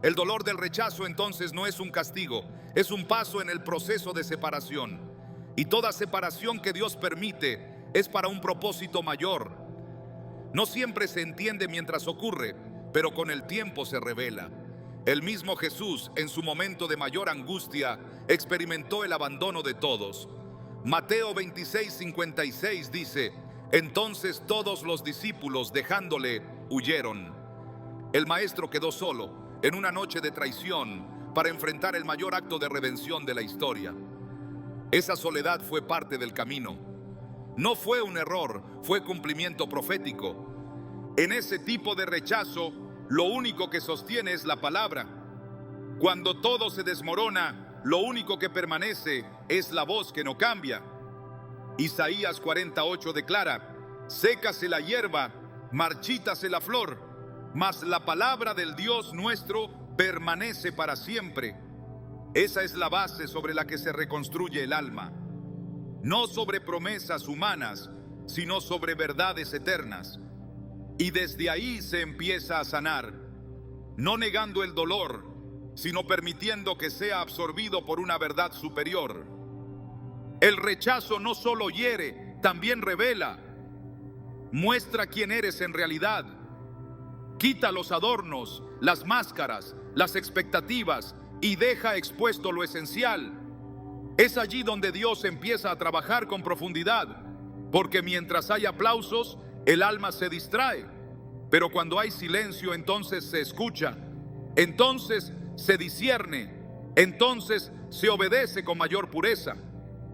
El dolor del rechazo entonces no es un castigo, es un paso en el proceso de separación. Y toda separación que Dios permite es para un propósito mayor. No siempre se entiende mientras ocurre, pero con el tiempo se revela. El mismo Jesús, en su momento de mayor angustia, experimentó el abandono de todos. Mateo 26:56 dice: entonces todos los discípulos, dejándole, huyeron. El maestro quedó solo en una noche de traición para enfrentar el mayor acto de redención de la historia. Esa soledad fue parte del camino. No fue un error, fue cumplimiento profético. En ese tipo de rechazo, lo único que sostiene es la palabra. Cuando todo se desmorona, lo único que permanece es la voz que no cambia. Isaías 48 declara: sécase la hierba, marchítase la flor, mas la palabra del Dios nuestro permanece para siempre. Esa es la base sobre la que se reconstruye el alma. No sobre promesas humanas, sino sobre verdades eternas. Y desde ahí se empieza a sanar, no negando el dolor, sino permitiendo que sea absorbido por una verdad superior. El rechazo no solo hiere, también revela. Muestra quién eres en realidad. Quita los adornos, las máscaras, las expectativas y deja expuesto lo esencial. Es allí donde Dios empieza a trabajar con profundidad. porque mientras hay aplausos, el alma se distrae, pero cuando hay silencio, entonces se escucha, entonces se discierne, entonces se obedece con mayor pureza.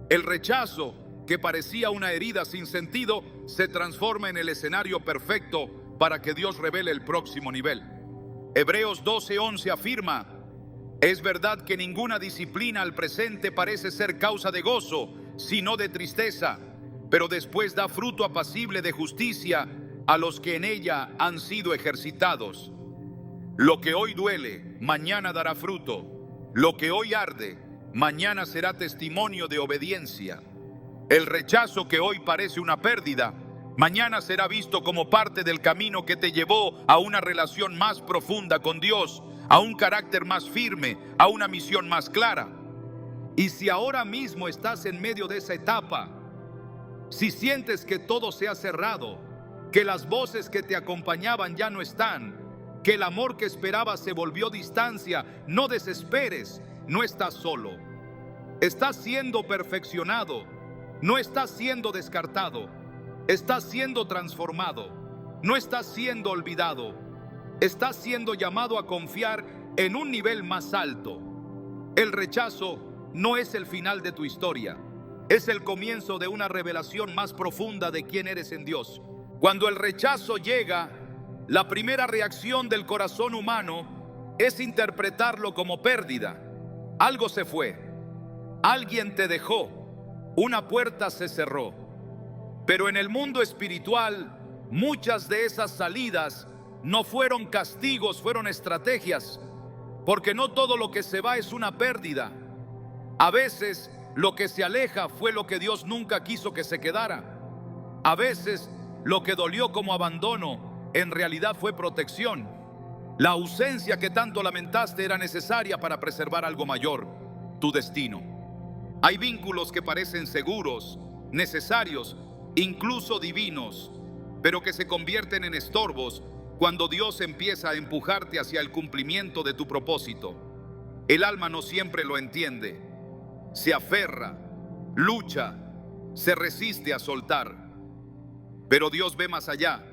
El rechazo, que parecía una herida sin sentido, se transforma en el escenario perfecto para que Dios revele el próximo nivel. Hebreos 12:11 afirma: es verdad que ninguna disciplina al presente parece ser causa de gozo, sino de tristeza, pero después da fruto apacible de justicia a los que en ella han sido ejercitados. Lo que hoy duele, mañana dará fruto. Lo que hoy arde, mañana será testimonio de obediencia. El rechazo que hoy parece una pérdida, mañana será visto como parte del camino que te llevó a una relación más profunda con Dios, a un carácter más firme, a una misión más clara. Y si ahora mismo estás en medio de esa etapa, si sientes que todo se ha cerrado, que las voces que te acompañaban ya no están, que el amor que esperabas se volvió distancia, no desesperes, no estás solo. Estás siendo perfeccionado, no estás siendo descartado, estás siendo transformado, no estás siendo olvidado, estás siendo llamado a confiar en un nivel más alto. El rechazo no es el final de tu historia, es el comienzo de una revelación más profunda de quién eres en Dios. Cuando el rechazo llega, la primera reacción del corazón humano es interpretarlo como pérdida. Algo se fue, alguien te dejó, una puerta se cerró. Pero en el mundo espiritual, muchas de esas salidas no fueron castigos, fueron estrategias, porque no todo lo que se va es una pérdida. A veces lo que se aleja fue lo que Dios nunca quiso que se quedara. A veces lo que dolió como abandono en realidad fue protección. La ausencia que tanto lamentaste era necesaria para preservar algo mayor, tu destino. Hay vínculos que parecen seguros, necesarios, incluso divinos, pero que se convierten en estorbos cuando Dios empieza a empujarte hacia el cumplimiento de tu propósito. El alma no siempre lo entiende, se aferra, lucha, se resiste a soltar, pero Dios ve más allá.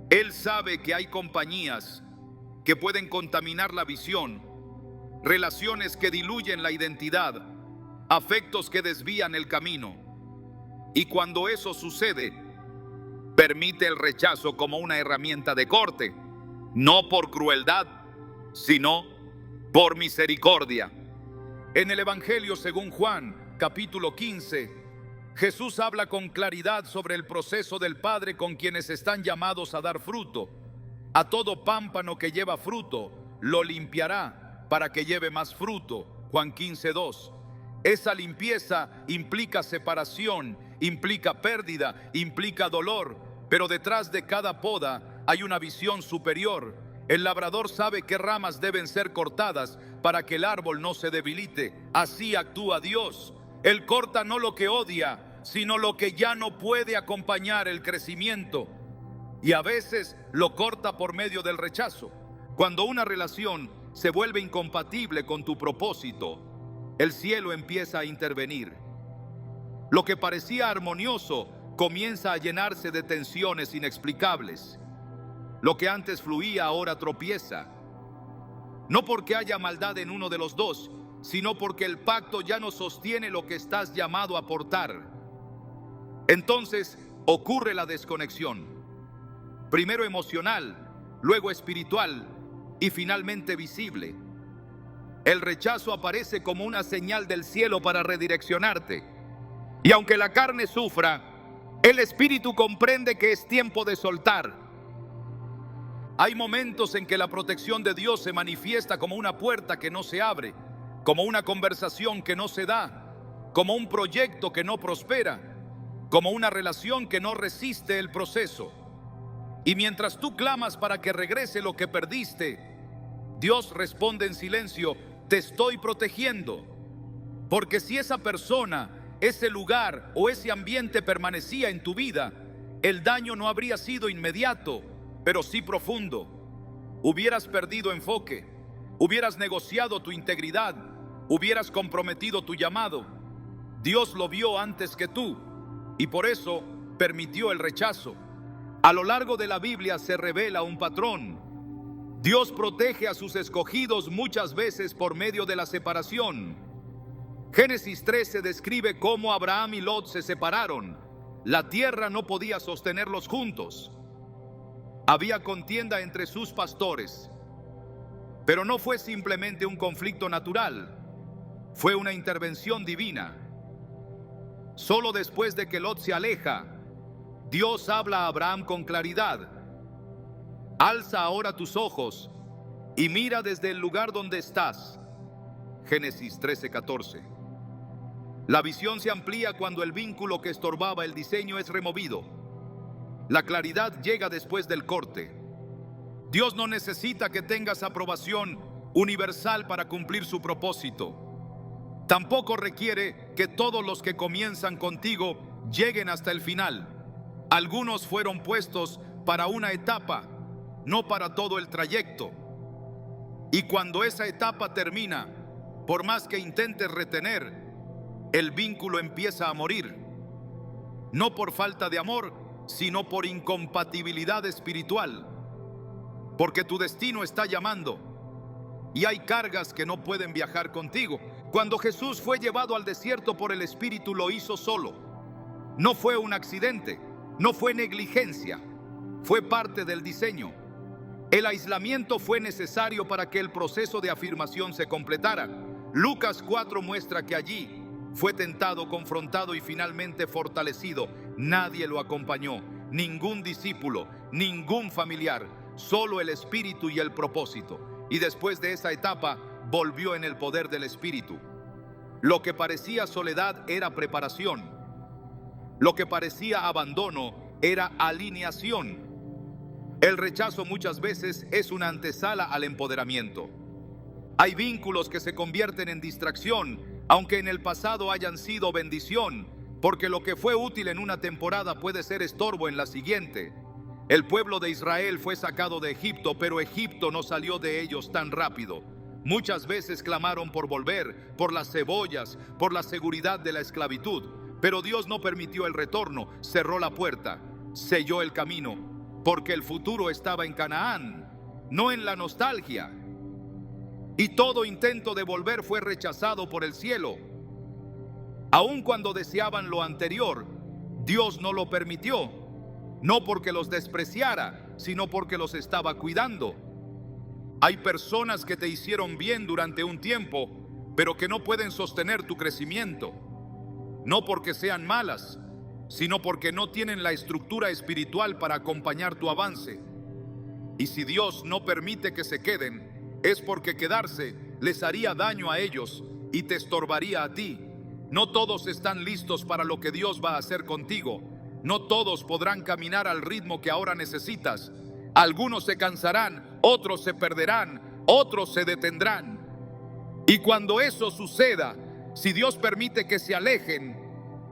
Él sabe que hay compañías que pueden contaminar la visión, relaciones que diluyen la identidad, afectos que desvían el camino. Y cuando eso sucede, permite el rechazo como una herramienta de corte, no por crueldad, sino por misericordia. En el Evangelio según Juan, capítulo 15, Jesús habla con claridad sobre el proceso del Padre con quienes están llamados a dar fruto. A todo pámpano que lleva fruto, lo limpiará para que lleve más fruto. Juan 15:2. Esa limpieza implica separación, implica pérdida, implica dolor, pero detrás de cada poda hay una visión superior. El labrador sabe qué ramas deben ser cortadas para que el árbol no se debilite. Así actúa Dios. Él corta no lo que odia, sino lo que ya no puede acompañar el crecimiento. Y a veces lo corta por medio del rechazo. Cuando una relación se vuelve incompatible con tu propósito, el cielo empieza a intervenir. Lo que parecía armonioso comienza a llenarse de tensiones inexplicables. Lo que antes fluía ahora tropieza. No porque haya maldad en uno de los dos, sino porque el pacto ya no sostiene lo que estás llamado a aportar. Entonces ocurre la desconexión. Primero emocional, luego espiritual y finalmente visible. El rechazo aparece como una señal del cielo para redireccionarte. Y aunque la carne sufra, el espíritu comprende que es tiempo de soltar. Hay momentos en que la protección de Dios se manifiesta como una puerta que no se abre, como una conversación que no se da, como un proyecto que no prospera, como una relación que no resiste el proceso. Y mientras tú clamas para que regrese lo que perdiste, Dios responde en silencio: te estoy protegiendo. Porque si esa persona, ese lugar o ese ambiente permanecía en tu vida, el daño no habría sido inmediato, pero sí profundo. Hubieras perdido enfoque, hubieras negociado tu integridad, hubieras comprometido tu llamado. Dios lo vio antes que tú. y por eso permitió el rechazo. A lo largo de la Biblia se revela un patrón. Dios protege a sus escogidos muchas veces por medio de la separación. Génesis 13 describe cómo Abraham y Lot se separaron. La tierra no podía sostenerlos juntos. Había contienda entre sus pastores. Pero no fue simplemente un conflicto natural, fue una intervención divina. Solo después de que Lot se aleja, Dios habla a Abraham con claridad. Alza ahora tus ojos y mira desde el lugar donde estás. Génesis 13:14. La visión se amplía cuando el vínculo que estorbaba el diseño es removido. La claridad llega después del corte. Dios no necesita que tengas aprobación universal para cumplir su propósito. Tampoco requiere que todos los que comienzan contigo lleguen hasta el final. Algunos fueron puestos para una etapa, no para todo el trayecto. Y cuando esa etapa termina, por más que intentes retener, el vínculo empieza a morir. No por falta de amor, sino por incompatibilidad espiritual. Porque tu destino está llamando y hay cargas que no pueden viajar contigo. Cuando Jesús fue llevado al desierto por el Espíritu, lo hizo solo. No fue un accidente, no fue negligencia, fue parte del diseño. El aislamiento fue necesario para que el proceso de afirmación se completara. Lucas 4 muestra que allí fue tentado, confrontado y finalmente fortalecido. Nadie lo acompañó, ningún discípulo, ningún familiar, solo el Espíritu y el propósito. Y después de esa etapa, volvió en el poder del Espíritu. Lo que parecía soledad era preparación. Lo que parecía abandono era alineación. El rechazo muchas veces es una antesala al empoderamiento. Hay vínculos que se convierten en distracción, aunque en el pasado hayan sido bendición, porque lo que fue útil en una temporada puede ser estorbo en la siguiente. El pueblo de Israel fue sacado de Egipto, pero Egipto no salió de ellos tan rápido. Muchas veces clamaron por volver, por las cebollas, por la seguridad de la esclavitud, pero Dios no permitió el retorno, cerró la puerta, selló el camino, porque el futuro estaba en Canaán, no en la nostalgia. Y todo intento de volver fue rechazado por el cielo. Aun cuando deseaban lo anterior, Dios no lo permitió, no porque los despreciara, sino porque los estaba cuidando. Hay personas que te hicieron bien durante un tiempo, pero que no pueden sostener tu crecimiento. No porque sean malas, sino porque no tienen la estructura espiritual para acompañar tu avance. Y si Dios no permite que se queden, es porque quedarse les haría daño a ellos y te estorbaría a ti. No todos están listos para lo que Dios va a hacer contigo. No todos podrán caminar al ritmo que ahora necesitas. Algunos se cansarán, otros se perderán, otros se detendrán. Y cuando eso suceda, si Dios permite que se alejen,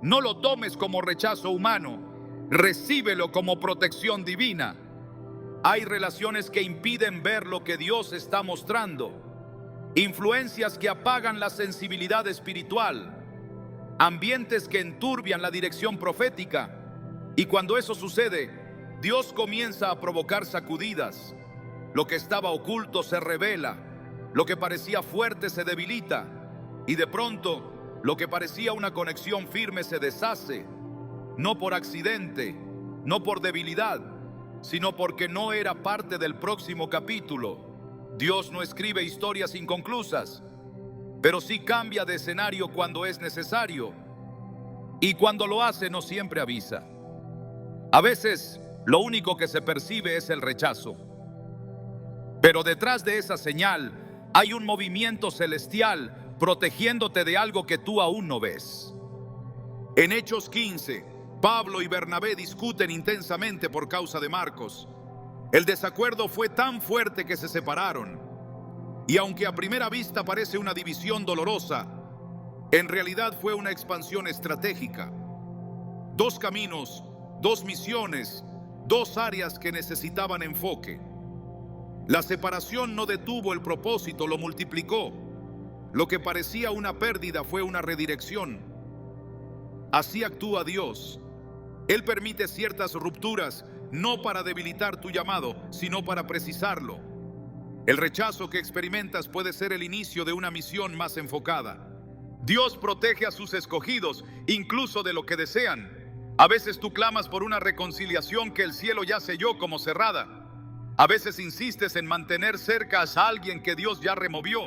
no lo tomes como rechazo humano, recíbelo como protección divina. Hay relaciones que impiden ver lo que Dios está mostrando, influencias que apagan la sensibilidad espiritual, ambientes que enturbian la dirección profética. Y cuando eso sucede, Dios comienza a provocar sacudidas. Lo que estaba oculto se revela, lo que parecía fuerte se debilita, y de pronto lo que parecía una conexión firme se deshace, no por accidente, no por debilidad, sino porque no era parte del próximo capítulo. Dios no escribe historias inconclusas, pero sí cambia de escenario cuando es necesario, y cuando lo hace no siempre avisa. A veces lo único que se percibe es el rechazo, pero detrás de esa señal hay un movimiento celestial protegiéndote de algo que tú aún no ves. En Hechos 15, Pablo y Bernabé discuten intensamente por causa de Marcos. El desacuerdo fue tan fuerte que se separaron. Y aunque a primera vista parece una división dolorosa, en realidad fue una expansión estratégica. Dos caminos, dos misiones, dos áreas que necesitaban enfoque. La separación no detuvo el propósito, lo multiplicó. Lo que parecía una pérdida fue una redirección. Así actúa Dios. Él permite ciertas rupturas, no para debilitar tu llamado, sino para precisarlo. El rechazo que experimentas puede ser el inicio de una misión más enfocada. Dios protege a sus escogidos, incluso de lo que desean. A veces tú clamas por una reconciliación que el cielo ya selló como cerrada. A veces insistes en mantener cerca a alguien que Dios ya removió.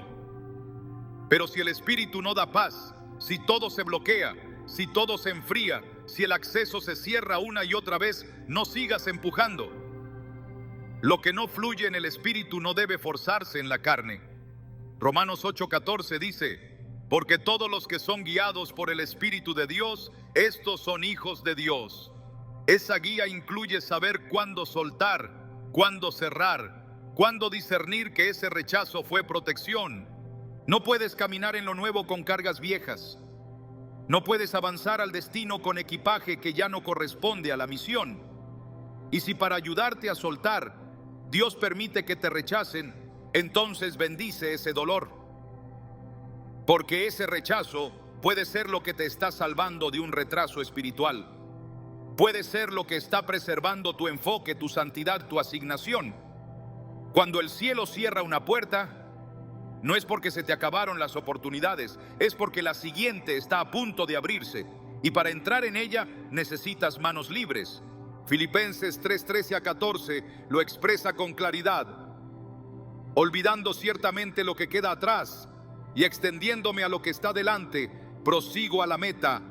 Pero si el Espíritu no da paz, si todo se bloquea, si todo se enfría, si el acceso se cierra una y otra vez, no sigas empujando. Lo que no fluye en el Espíritu no debe forzarse en la carne. Romanos 8:14 dice: porque todos los que son guiados por el Espíritu de Dios, estos son hijos de Dios. Esa guía incluye saber cuándo soltar, cuándo cerrar, cuándo discernir que ese rechazo fue protección. No puedes caminar en lo nuevo con cargas viejas. No puedes avanzar al destino con equipaje que ya no corresponde a la misión. Y si para ayudarte a soltar, Dios permite que te rechacen, entonces bendice ese dolor. Porque ese rechazo puede ser lo que te está salvando de un retraso espiritual. Puede ser lo que está preservando tu enfoque, tu santidad, tu asignación. Cuando el cielo cierra una puerta, no es porque se te acabaron las oportunidades, es porque la siguiente está a punto de abrirse. Y para entrar en ella necesitas manos libres. Filipenses 3:13-14 lo expresa con claridad. Olvidando ciertamente lo que queda atrás y extendiéndome a lo que está delante, prosigo a la meta.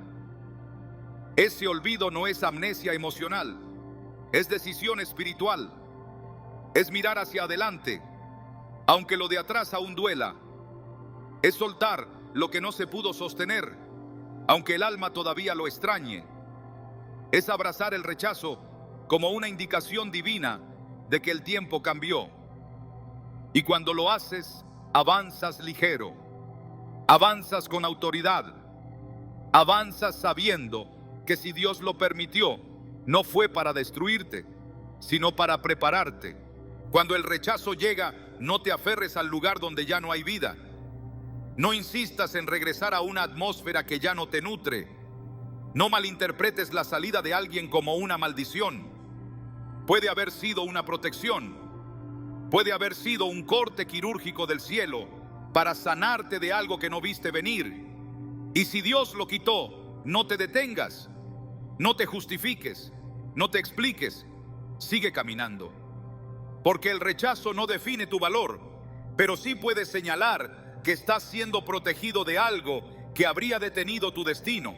Ese olvido no es amnesia emocional, es decisión espiritual. Es mirar hacia adelante, aunque lo de atrás aún duela. Es soltar lo que no se pudo sostener, aunque el alma todavía lo extrañe. Es abrazar el rechazo como una indicación divina de que el tiempo cambió. Y cuando lo haces, avanzas ligero. Avanzas con autoridad, avanzas sabiendo que si Dios lo permitió, no fue para destruirte, sino para prepararte. Cuando el rechazo llega, no te aferres al lugar donde ya no hay vida. No insistas en regresar a una atmósfera que ya no te nutre. No malinterpretes la salida de alguien como una maldición. Puede haber sido una protección, puede haber sido un corte quirúrgico del cielo para sanarte de algo que no viste venir. Y si Dios lo quitó, no te detengas, no te justifiques, no te expliques, sigue caminando. Porque el rechazo no define tu valor, pero sí puede señalar que estás siendo protegido de algo que habría detenido tu destino.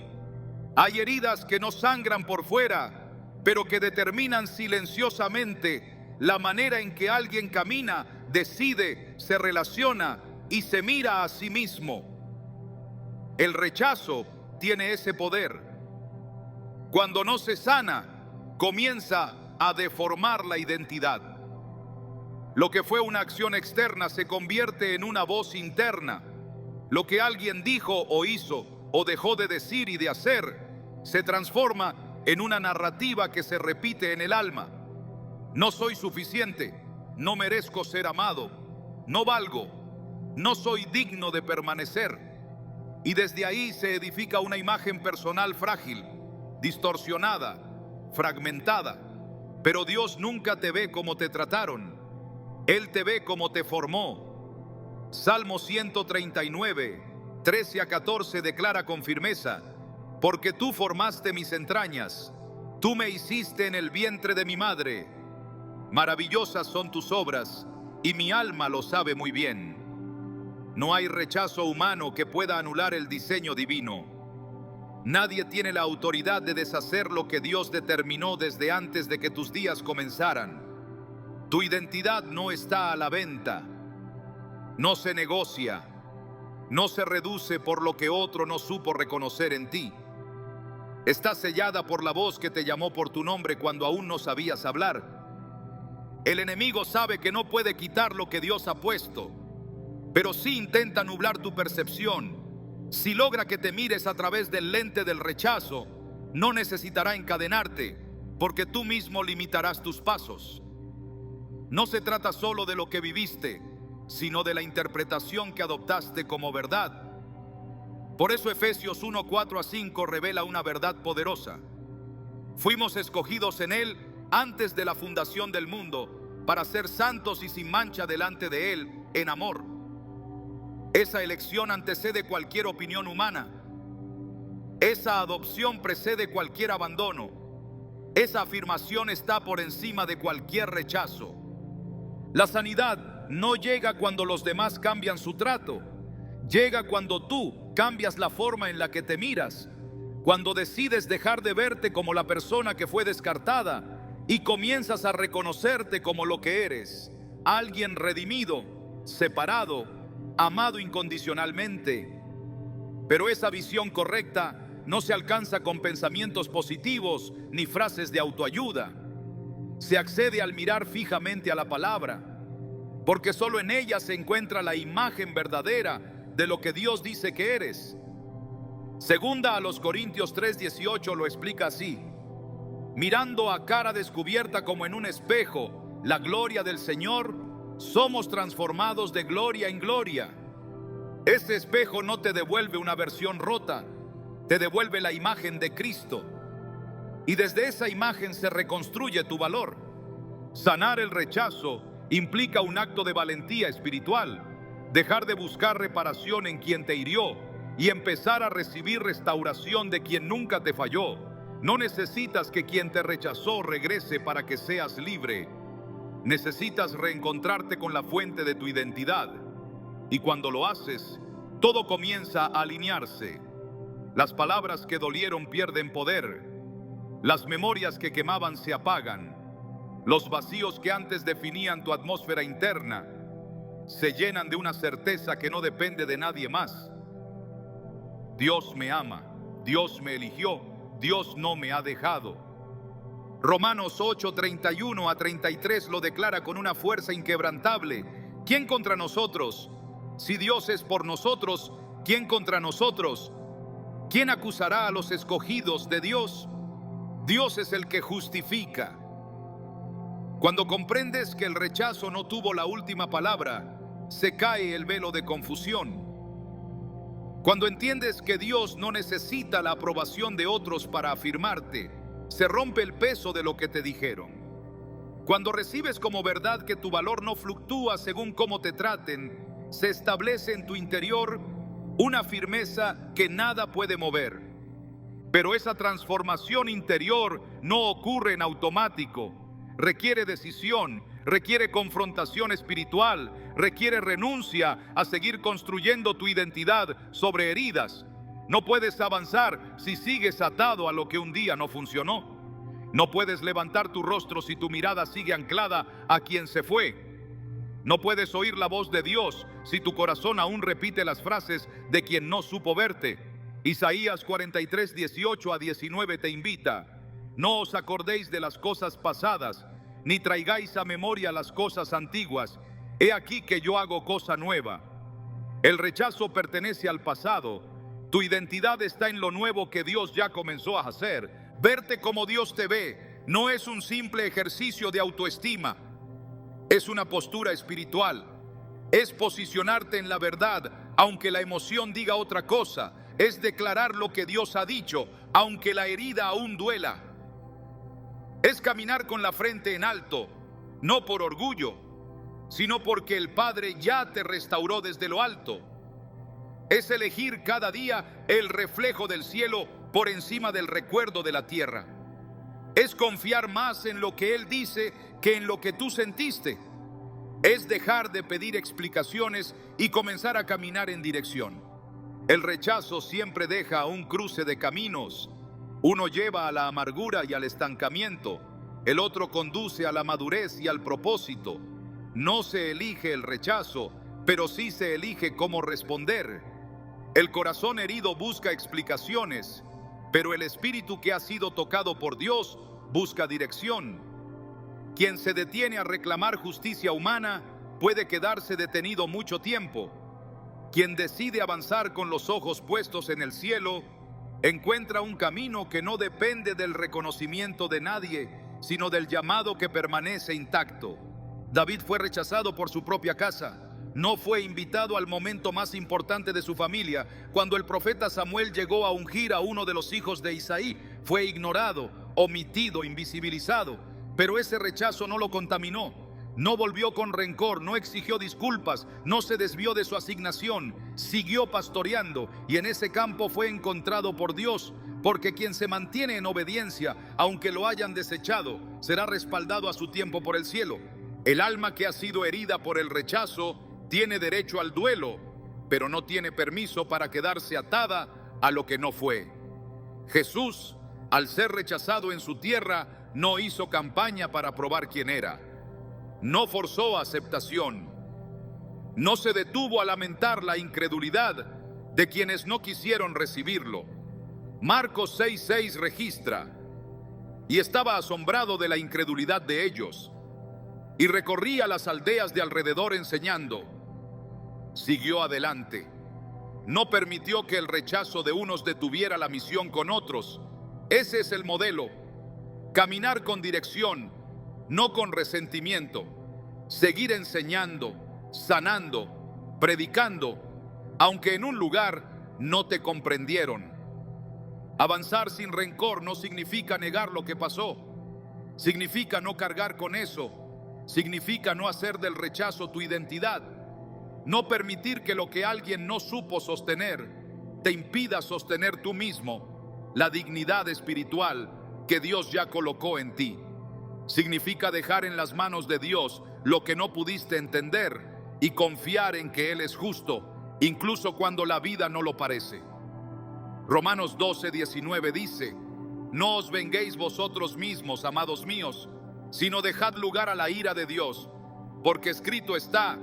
Hay heridas que no sangran por fuera, pero que determinan silenciosamente la manera en que alguien camina, decide, se relaciona y se mira a sí mismo. El rechazo tiene ese poder. Cuando no se sana, comienza a deformar la identidad. Lo que fue una acción externa se convierte en una voz interna. Lo que alguien dijo o hizo o dejó de decir y de hacer se transforma en una narrativa que se repite en el alma. No soy suficiente, no merezco ser amado, no valgo, no soy digno de permanecer. Y desde ahí se edifica una imagen personal frágil, distorsionada, fragmentada. Pero Dios nunca te ve como te trataron. Él te ve como te formó. Salmo 139, 13-14 declara con firmeza: porque tú formaste mis entrañas, tú me hiciste en el vientre de mi madre. Maravillosas son tus obras, y mi alma lo sabe muy bien. No hay rechazo humano que pueda anular el diseño divino. Nadie tiene la autoridad de deshacer lo que Dios determinó desde antes de que tus días comenzaran. Tu identidad no está a la venta, no se negocia, no se reduce por lo que otro no supo reconocer en ti. Está sellada por la voz que te llamó por tu nombre cuando aún no sabías hablar. El enemigo sabe que no puede quitar lo que Dios ha puesto, pero sí intenta nublar tu percepción. Si logra que te mires a través del lente del rechazo, no necesitará encadenarte, porque tú mismo limitarás tus pasos. No se trata solo de lo que viviste, sino de la interpretación que adoptaste como verdad. Por eso Efesios 1:4-5 revela una verdad poderosa. Fuimos escogidos en Él antes de la fundación del mundo, para ser santos y sin mancha delante de Él en amor. Esa elección antecede cualquier opinión humana. Esa adopción precede cualquier abandono. Esa afirmación está por encima de cualquier rechazo. La sanidad no llega cuando los demás cambian su trato. Llega cuando tú cambias la forma en la que te miras, cuando decides dejar de verte como la persona que fue descartada y comienzas a reconocerte como lo que eres, alguien redimido, separado, amado incondicionalmente. Pero esa visión correcta no se alcanza con pensamientos positivos ni frases de autoayuda. Se accede al mirar fijamente a la palabra, porque solo en ella se encuentra la imagen verdadera de lo que Dios dice que eres. Segunda a los Corintios 3:18 lo explica así: mirando a cara descubierta como en un espejo la gloria del Señor, somos transformados de gloria en gloria. Ese espejo no te devuelve una versión rota, te devuelve la imagen de Cristo. Y desde esa imagen se reconstruye tu valor. Sanar el rechazo implica un acto de valentía espiritual, dejar de buscar reparación en quien te hirió y empezar a recibir restauración de quien nunca te falló. No necesitas que quien te rechazó regrese para que seas libre. Necesitas reencontrarte con la fuente de tu identidad. Y cuando lo haces, todo comienza a alinearse. Las palabras que dolieron pierden poder. Las memorias que quemaban se apagan. Los vacíos que antes definían tu atmósfera interna se llenan de una certeza que no depende de nadie más. Dios me ama, Dios me eligió, Dios no me ha dejado. Romanos 8:31 a 33 lo declara con una fuerza inquebrantable. ¿Quién contra nosotros? Si Dios es por nosotros, ¿quién contra nosotros? ¿Quién acusará a los escogidos de Dios? Dios es el que justifica. Cuando comprendes que el rechazo no tuvo la última palabra, se cae el velo de confusión. Cuando entiendes que Dios no necesita la aprobación de otros para afirmarte, se rompe el peso de lo que te dijeron. Cuando recibes como verdad que tu valor no fluctúa según cómo te traten, se establece en tu interior una firmeza que nada puede mover. Pero esa transformación interior no ocurre en automático. Requiere decisión, requiere confrontación espiritual, requiere renuncia a seguir construyendo tu identidad sobre heridas. No puedes avanzar si sigues atado a lo que un día no funcionó. No puedes levantar tu rostro si tu mirada sigue anclada a quien se fue. No puedes oír la voz de Dios si tu corazón aún repite las frases de quien no supo verte. Isaías 43:18 a 19 te invita: no os acordéis de las cosas pasadas, ni traigáis a memoria las cosas antiguas. He aquí que yo hago cosa nueva. El rechazo pertenece al pasado. Tu identidad está en lo nuevo que Dios ya comenzó a hacer. Verte como Dios te ve no es un simple ejercicio de autoestima. Es una postura espiritual. Es posicionarte en la verdad, aunque la emoción diga otra cosa. Es declarar lo que Dios ha dicho, aunque la herida aún duela. Es caminar con la frente en alto, no por orgullo, sino porque el Padre ya te restauró desde lo alto. Es elegir cada día el reflejo del cielo por encima del recuerdo de la tierra. Es confiar más en lo que Él dice que en lo que tú sentiste. Es dejar de pedir explicaciones y comenzar a caminar en dirección. El rechazo siempre deja un cruce de caminos. Uno lleva a la amargura y al estancamiento. El otro conduce a la madurez y al propósito. No se elige el rechazo, pero sí se elige cómo responder. El corazón herido busca explicaciones, pero el espíritu que ha sido tocado por Dios busca dirección. Quien se detiene a reclamar justicia humana puede quedarse detenido mucho tiempo. Quien decide avanzar con los ojos puestos en el cielo encuentra un camino que no depende del reconocimiento de nadie, sino del llamado que permanece intacto. David fue rechazado por su propia casa. No fue invitado al momento más importante de su familia. Cuando el profeta Samuel llegó a ungir a uno de los hijos de Isaí, fue ignorado. omitido, invisibilizado, pero ese rechazo no lo contaminó. No volvió con rencor, no exigió disculpas, no se desvió de su asignación, siguió pastoreando y en ese campo fue encontrado por Dios, porque quien se mantiene en obediencia, aunque lo hayan desechado, será respaldado a su tiempo por el cielo. El alma que ha sido herida por el rechazo tiene derecho al duelo, pero no tiene permiso para quedarse atada a lo que no fue. Jesús, al ser rechazado en su tierra, no hizo campaña para probar quién era. No forzó aceptación. No se detuvo a lamentar la incredulidad de quienes no quisieron recibirlo. Marcos 6:6 registra: y estaba asombrado de la incredulidad de ellos, y recorría las aldeas de alrededor enseñando. Siguió adelante. No permitió que el rechazo de unos detuviera la misión con otros. Ese es el modelo. Caminar con dirección, no con resentimiento. Seguir enseñando, sanando, predicando, aunque en un lugar no te comprendieron. Avanzar sin rencor no significa negar lo que pasó. Significa no cargar con eso. Significa no hacer del rechazo tu identidad. No permitir que lo que alguien no supo sostener te impida sostener tú mismo la dignidad espiritual que Dios ya colocó en ti. Significa dejar en las manos de Dios lo que no pudiste entender y confiar en que Él es justo, incluso cuando la vida no lo parece. Romanos 12:19 dice: no os venguéis vosotros mismos, amados míos, sino dejad lugar a la ira de Dios, porque escrito está: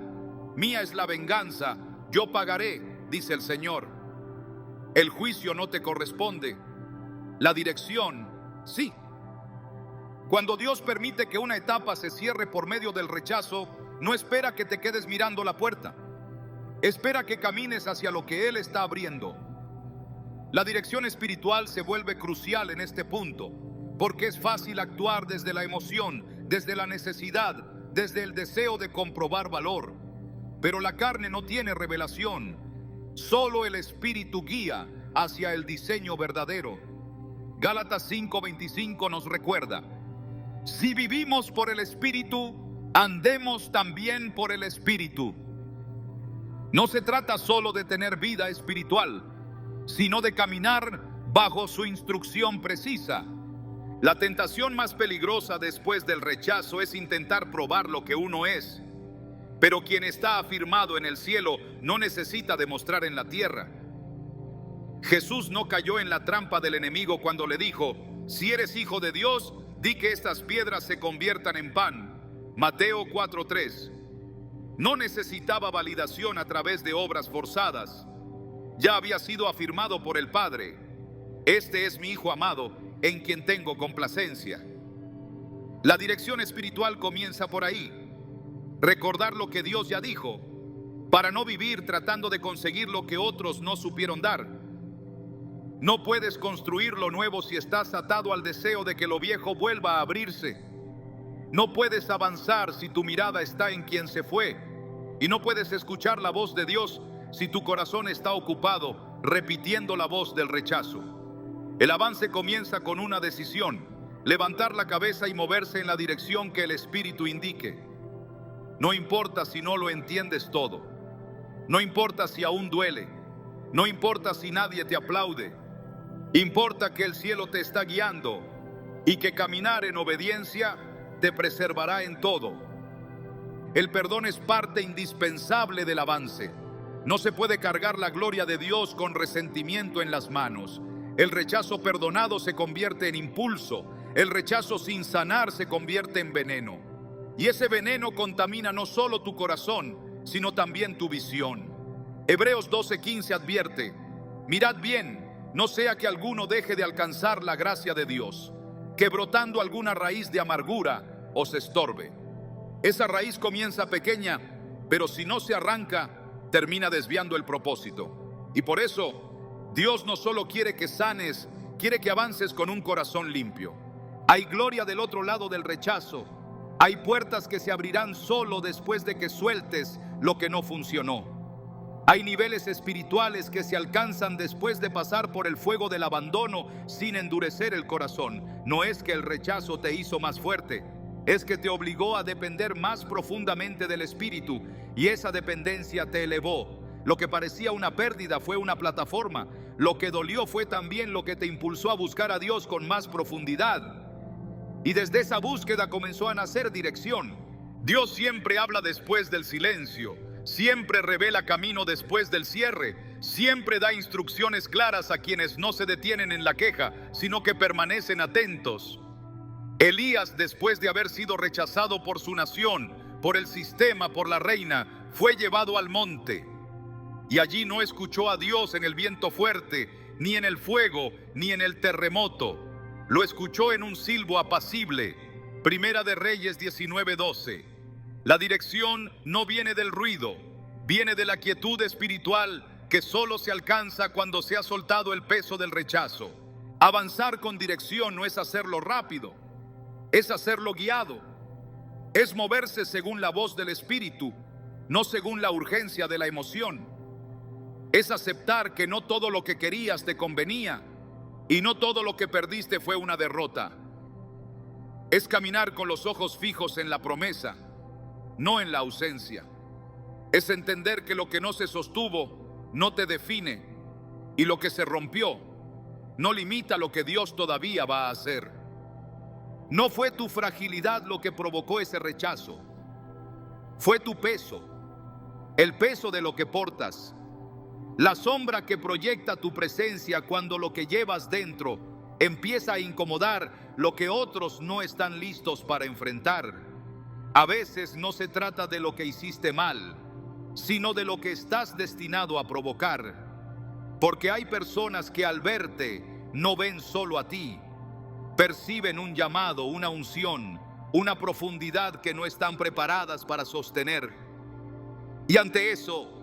mía es la venganza, yo pagaré, dice el Señor. El juicio no te corresponde, la dirección sí. Cuando Dios permite que una etapa se cierre por medio del rechazo, no espera que te quedes mirando la puerta. Espera que camines hacia lo que Él está abriendo. La dirección espiritual se vuelve crucial en este punto, porque es fácil actuar desde la emoción, desde la necesidad, desde el deseo de comprobar valor. Pero la carne no tiene revelación. Solo el Espíritu guía hacia el diseño verdadero. Gálatas 5:25 nos recuerda: si vivimos por el Espíritu, andemos también por el Espíritu. No se trata solo de tener vida espiritual, sino de caminar bajo su instrucción precisa. La tentación más peligrosa después del rechazo es intentar probar lo que uno es. Pero quien está afirmado en el cielo no necesita demostrar en la tierra. Jesús no cayó en la trampa del enemigo cuando le dijo: si eres hijo de Dios, di que estas piedras se conviertan en pan. Mateo 4:3. No necesitaba validación a través de obras forzadas. Ya había sido afirmado por el Padre: este es mi Hijo amado, en quien tengo complacencia. La dirección espiritual comienza por ahí. Recordar lo que Dios ya dijo, para no vivir tratando de conseguir lo que otros no supieron dar. No puedes construir lo nuevo si estás atado al deseo de que lo viejo vuelva a abrirse. No puedes avanzar si tu mirada está en quien se fue. Y no puedes escuchar la voz de Dios si tu corazón está ocupado repitiendo la voz del rechazo. El avance comienza con una decisión: levantar la cabeza y moverse en la dirección que el Espíritu indique. No importa si no lo entiendes todo. No importa si aún duele. No importa si nadie te aplaude. Importa que el cielo te está guiando y que caminar en obediencia te preservará en todo. El perdón es parte indispensable del avance. No se puede cargar la gloria de Dios con resentimiento en las manos. El rechazo perdonado se convierte en impulso. El rechazo sin sanar se convierte en veneno. Y ese veneno contamina no solo tu corazón, sino también tu visión. Hebreos 12:15 advierte: mirad bien, no sea que alguno deje de alcanzar la gracia de Dios, que brotando alguna raíz de amargura os estorbe. Esa raíz comienza pequeña, pero si no se arranca, termina desviando el propósito. Y por eso, Dios no solo quiere que sanes, quiere que avances con un corazón limpio. Hay gloria del otro lado del rechazo. Hay puertas que se abrirán solo después de que sueltes lo que no funcionó. Hay niveles espirituales que se alcanzan después de pasar por el fuego del abandono sin endurecer el corazón. No es que el rechazo te hizo más fuerte, es que te obligó a depender más profundamente del Espíritu, y esa dependencia te elevó. Lo que parecía una pérdida fue una plataforma. Lo que dolió fue también lo que te impulsó a buscar a Dios con más profundidad. Y desde esa búsqueda comenzó a nacer dirección. Dios siempre habla después del silencio, siempre revela camino después del cierre, siempre da instrucciones claras a quienes no se detienen en la queja, sino que permanecen atentos. Elías, después de haber sido rechazado por su nación, por el sistema, por la reina, fue llevado al monte. Y allí no escuchó a Dios en el viento fuerte, ni en el fuego, ni en el terremoto. Lo escuchó en un silbo apacible. Primera de Reyes 19:12. La dirección no viene del ruido, viene de la quietud espiritual que solo se alcanza cuando se ha soltado el peso del rechazo. Avanzar con dirección no es hacerlo rápido, es hacerlo guiado. Es moverse según la voz del Espíritu, no según la urgencia de la emoción. Es aceptar que no todo lo que querías te convenía y no todo lo que perdiste fue una derrota. Es caminar con los ojos fijos en la promesa, no en la ausencia. Es entender que lo que no se sostuvo no te define y lo que se rompió no limita lo que Dios todavía va a hacer. No fue tu fragilidad lo que provocó ese rechazo, fue tu peso, el peso de lo que portas. La sombra que proyecta tu presencia cuando lo que llevas dentro empieza a incomodar lo que otros no están listos para enfrentar. A veces no se trata de lo que hiciste mal, sino de lo que estás destinado a provocar. Porque hay personas que al verte no ven solo a ti, perciben un llamado, una unción, una profundidad que no están preparadas para sostener. Y ante eso,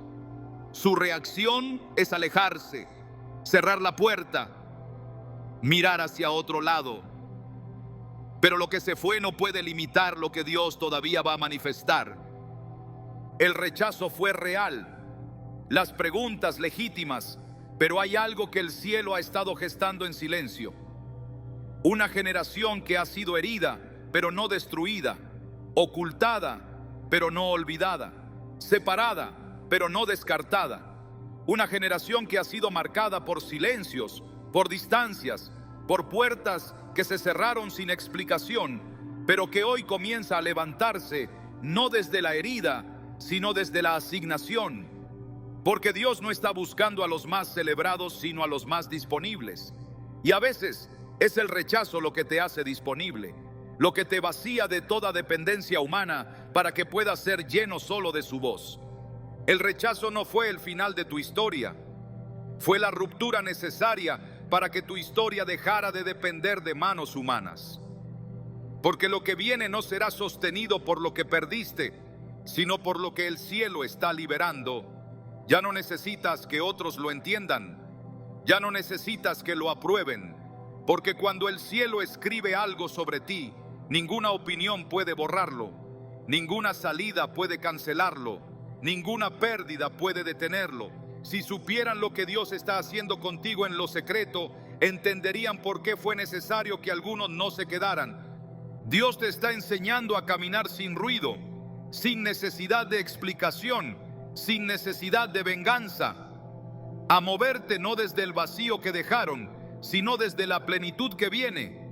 su reacción es alejarse, cerrar la puerta, mirar hacia otro lado. Pero lo que se fue no puede limitar lo que Dios todavía va a manifestar. El rechazo fue real, las preguntas legítimas, pero hay algo que el cielo ha estado gestando en silencio. Una generación que ha sido herida, pero no destruida, ocultada, pero no olvidada, separada, pero no descartada. Una generación que ha sido marcada por silencios, por distancias, por puertas que se cerraron sin explicación, pero que hoy comienza a levantarse, no desde la herida, sino desde la asignación. Porque Dios no está buscando a los más celebrados, sino a los más disponibles. Y a veces es el rechazo lo que te hace disponible, lo que te vacía de toda dependencia humana para que puedas ser lleno solo de su voz. El rechazo no fue el final de tu historia, fue la ruptura necesaria para que tu historia dejara de depender de manos humanas. Porque lo que viene no será sostenido por lo que perdiste, sino por lo que el cielo está liberando. Ya no necesitas que otros lo entiendan, ya no necesitas que lo aprueben, porque cuando el cielo escribe algo sobre ti, ninguna opinión puede borrarlo, ninguna salida puede cancelarlo. Ninguna pérdida puede detenerlo. Si supieran lo que Dios está haciendo contigo en lo secreto, entenderían por qué fue necesario que algunos no se quedaran. Dios te está enseñando a caminar sin ruido, sin necesidad de explicación, sin necesidad de venganza. A moverte no desde el vacío que dejaron, sino desde la plenitud que viene.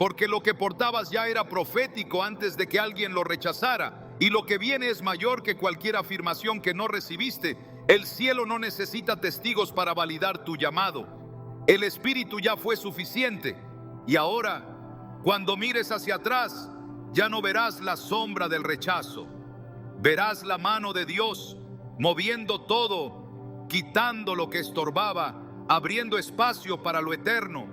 Porque lo que portabas ya era profético antes de que alguien lo rechazara. Y lo que viene es mayor que cualquier afirmación que no recibiste. El cielo no necesita testigos para validar tu llamado. El Espíritu ya fue suficiente. Y ahora, cuando mires hacia atrás, ya no verás la sombra del rechazo. Verás la mano de Dios moviendo todo, quitando lo que estorbaba, abriendo espacio para lo eterno.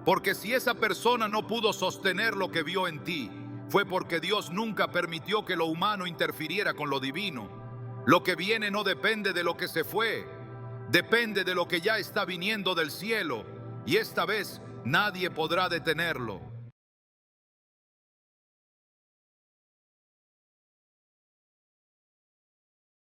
Porque si esa persona no pudo sostener lo que vio en ti, fue porque Dios nunca permitió que lo humano interfiriera con lo divino. Lo que viene no depende de lo que se fue, depende de lo que ya está viniendo del cielo, y esta vez nadie podrá detenerlo.